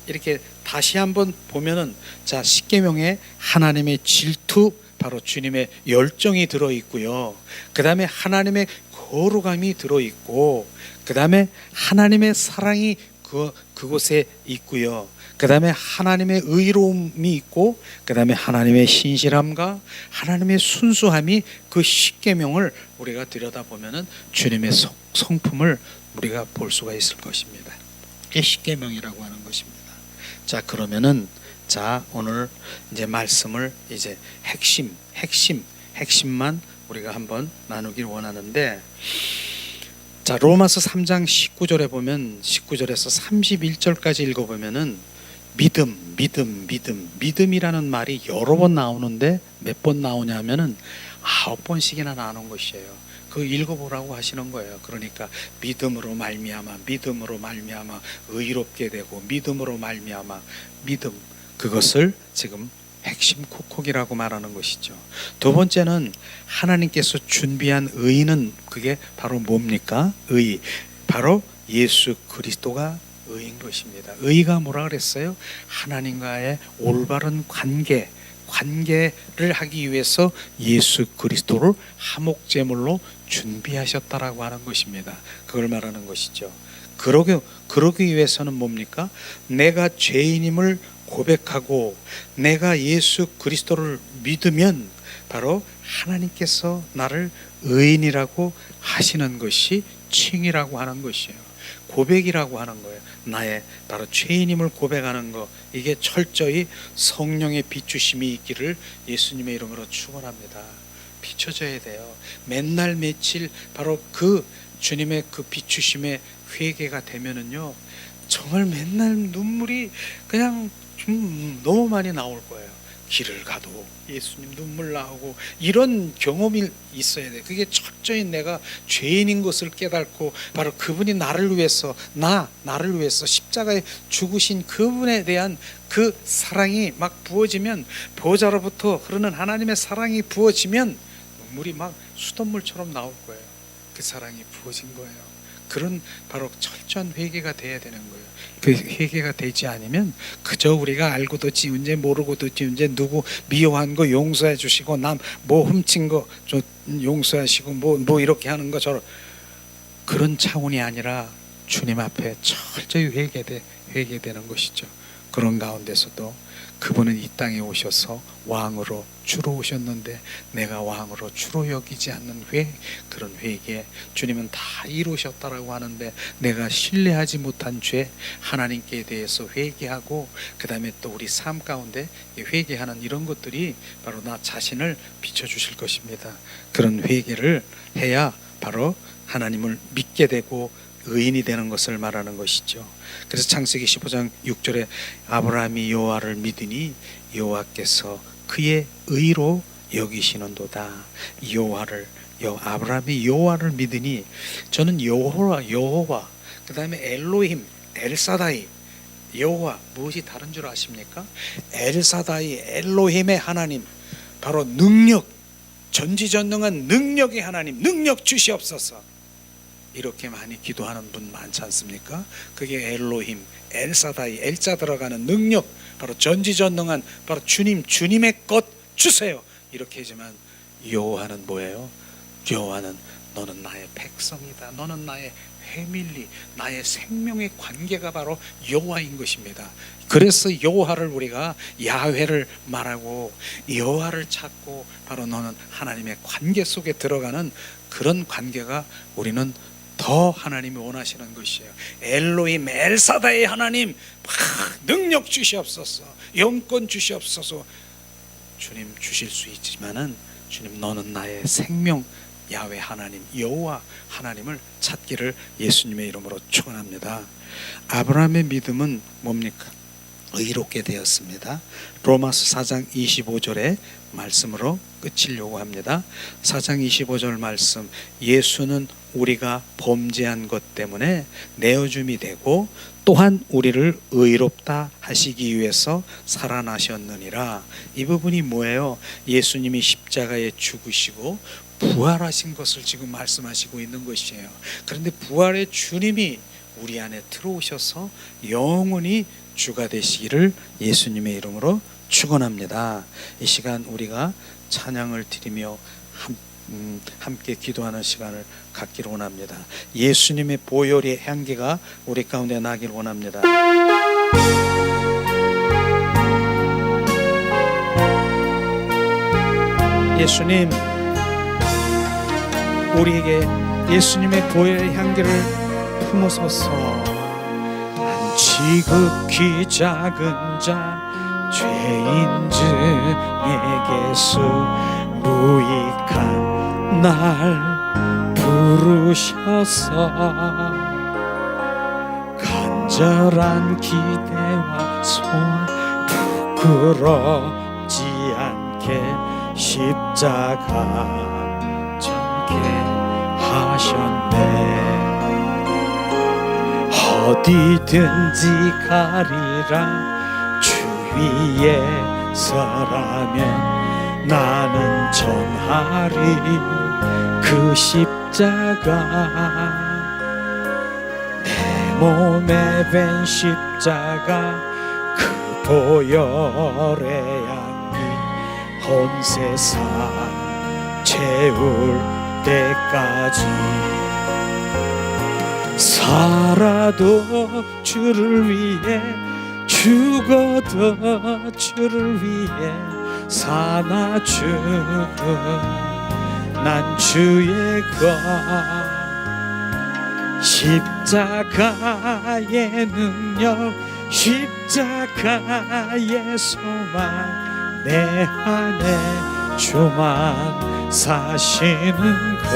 이렇게 다시 한번 보면은, 자 십계명에 하나님의 질투, 바로 주님의 열정이 들어 있고요. 그 다음에 하나님의 거룩함이 들어 있고, 그 다음에 하나님의 사랑이 그곳에 있고요. 그 다음에 하나님의 의로움이 있고, 그 다음에 하나님의 신실함과 하나님의 순수함이 그 십계명을 우리가 들여다보면은 주님의 성품을 우리가 볼 수가 있을 것입니다. 이게 십계명이라고 하는 것입니다. 자, 그러면은 자 오늘 이제 말씀을 이제 핵심 핵심만 우리가 한번 나누길 원하는데, 자, 로마서 3장 19절에 보면 19절에서 31절까지 읽어보면은 믿음이라는 말이 여러 번 나오는데 몇 번 나오냐면은 9번씩이나 나오는 것이에요. 그 읽어보라고 하시는 거예요. 그러니까 믿음으로 말미암아 의롭게 되고, 믿음으로 말미암아 믿음, 그것을 지금 핵심 콕콕이라고 말하는 것이죠. 두 번째는 하나님께서 준비한 의는 그게 바로 뭡니까? 의, 바로 예수 그리스도가 의인 것입니다. 의가 뭐라 그랬어요? 하나님과의 올바른 관계를 하기 위해서 예수 그리스도를 화목제물로 준비하셨다라고 하는 것입니다. 그걸 말하는 것이죠. 그러기 위해서는 뭡니까? 내가 죄인임을 고백하고 내가 예수 그리스도를 믿으면 바로 하나님께서 나를 의인이라고 하시는 것이 칭이라고 하는 것이에요. 고백이라고 하는 거예요. 나의 바로 죄인임을 고백하는 것, 이게 철저히 성령의 비추심이 있기를 예수님의 이름으로 축원합니다. 비춰져야 돼요. 맨날 며칠 바로 그 주님의 그 비추심의 회개가 되면은요, 정말 맨날 눈물이 그냥 좀 너무 많이 나올 거예요. 길을 가도 예수님 눈물 나오고, 이런 경험이 있어야 돼. 그게 철저히 내가 죄인인 것을 깨닫고 바로 그분이 나를 위해서 십자가에 죽으신 그분에 대한 그 사랑이 막 부어지면, 보좌로부터 흐르는 하나님의 사랑이 부어지면 눈물이 막 수돗물처럼 나올 거예요. 그 사랑이 부어진 거예요. 그런 바로 철저한 회개가 돼야 되는 거예요. 그 회개가 되지 않으면 그저 우리가 알고도 지은 죄 모르고도 지은 죄, 누구 미워한 거 용서해 주시고 남 뭐 훔친 거 좀 용서하시고 뭐 이렇게 하는 것처럼, 그런 차원이 아니라 주님 앞에 철저히 회개되는 것이죠. 그런 가운데서도 그분은 이 땅에 오셔서 왕으로 주로 오셨는데 내가 왕으로 주로 여기지 않는 그런 회개, 주님은 다 이루셨다라고 하는데 내가 신뢰하지 못한 죄, 하나님께 대해서 회개하고, 그 다음에 또 우리 삶 가운데 회개하는 이런 것들이 바로 나 자신을 비춰주실 것입니다. 그런 회개를 해야 바로 하나님을 믿게 되고 의인이 되는 것을 말하는 것이죠. 그래서 창세기 15장 6절에 아브라함이 여호와를 믿으니 여호와께서 그의 의로 여기시는도다. 아브라함이 여호와를 믿으니, 저는 여호와 그 다음에 엘로힘, 엘사다이, 여호와 무엇이 다른 줄 아십니까? 엘사다이, 엘로힘의 하나님, 바로 능력, 전지전능한 능력의 하나님, 능력 주시옵소서. 이렇게 많이 기도하는 분 많지 않습니까? 그게 엘로힘, 엘사다이, 엘자 들어가는 능력, 바로 전지전능한 바로 주님의 것 주세요. 이렇게 하지만 여호와는 뭐예요? 여호와는 너는 나의 백성이다. 너는 나의 패밀리, 나의 생명의 관계가 바로 여호와인 것입니다. 그래서 여호와를 우리가 야훼를 말하고 여호와를 찾고, 바로 너는 하나님의 관계 속에 들어가는 그런 관계가 우리는 더 하나님이 원하시는 것이에요. 엘로힘, 엘사다의 하나님, 능력 주시옵소서, 영권 주시옵소서. 주님 주실 수 있지만은, 주님 너는 나의 생명, 야훼 하나님, 여호와 하나님을 찾기를 예수님의 이름으로 축원합니다. 아브라함의 믿음은 뭡니까? 의롭게 되었습니다. 로마서 4장 25절의 말씀으로 끝이려고 합니다. 4장 25절 말씀, 예수는 우리가 범죄한 것 때문에 내어줌이 되고 또한 우리를 의롭다 하시기 위해서 살아나셨느니라. 이 부분이 뭐예요? 예수님이 십자가에 죽으시고 부활하신 것을 지금 말씀하시고 있는 것이에요. 그런데 부활의 주님이 우리 안에 들어오셔서 영원히 주가 되시기를 예수님의 이름으로 축원합니다. 이 시간 우리가 찬양을 드리며 함께 기도하는 시간을 갖기를 원합니다. 예수님의 보혈의 향기가 우리 가운데 나길 원합니다. 예수님, 우리에게 예수님의 보혈의 향기를 품으소서. 지극히 작은 자 죄인증에게서 무익한 날 부르셔서 간절한 기대와 소원 부끄럽지 않게 십자가 전게 하셨네. 어디든지 가리라 주 위에 서라면 나는 전하리 그 십자가. 내 몸에 밴 십자가 그 보혈의 양이 온 세상 채울 때까지 살아도 주를 위해 죽어도 주를 위해 사나 죽음 난 주의 것. 십자가의 능력 십자가의 소망 내 안에 주만 사시는 것.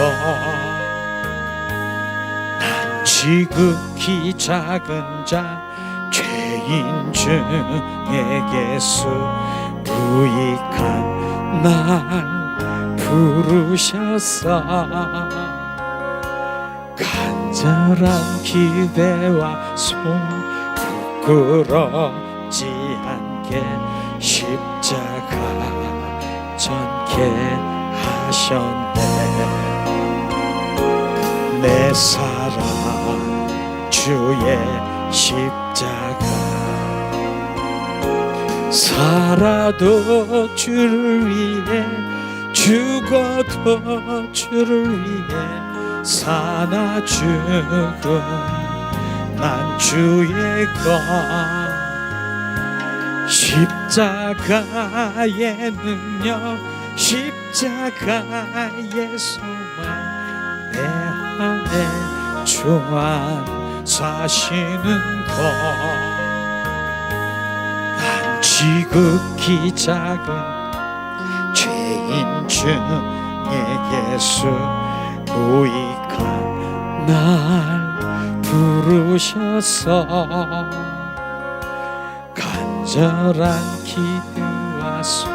난 지극히 작은 자 죄인 중에 개수 무익한 날 부르셔서 간절한 기대와 소원 부끄럽지 않게 십자가 전게 하셨네. 내 사랑 주의 십자가 살아도 주를 위해 죽어도 주를 위해 사나 죽음 난 주의 것. 십자가의 능력 십자가의 소망 내 안에 주만 사시는 것. 난 지극히 작은 죄인 중에 개수 무익한 날 부르셔서 간절한 기도와 손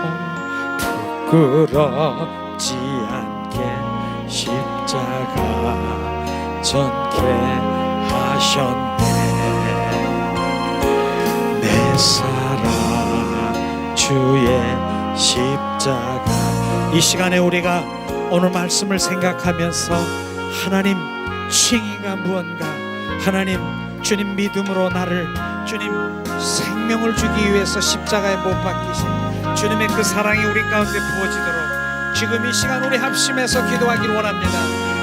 부끄럽지 않게 십자가 전게 하셨네. 내 사랑 주의 십자가. 이 시간에 우리가 오늘 말씀을 생각하면서 하나님 칭의가 무언가, 하나님 주님 믿음으로 나를 주님 생명을 주기 위해서 십자가에 못 박히신 주님의 그 사랑이 우리 가운데 부어지도록 지금 이 시간 우리 합심해서 기도하길 원합니다.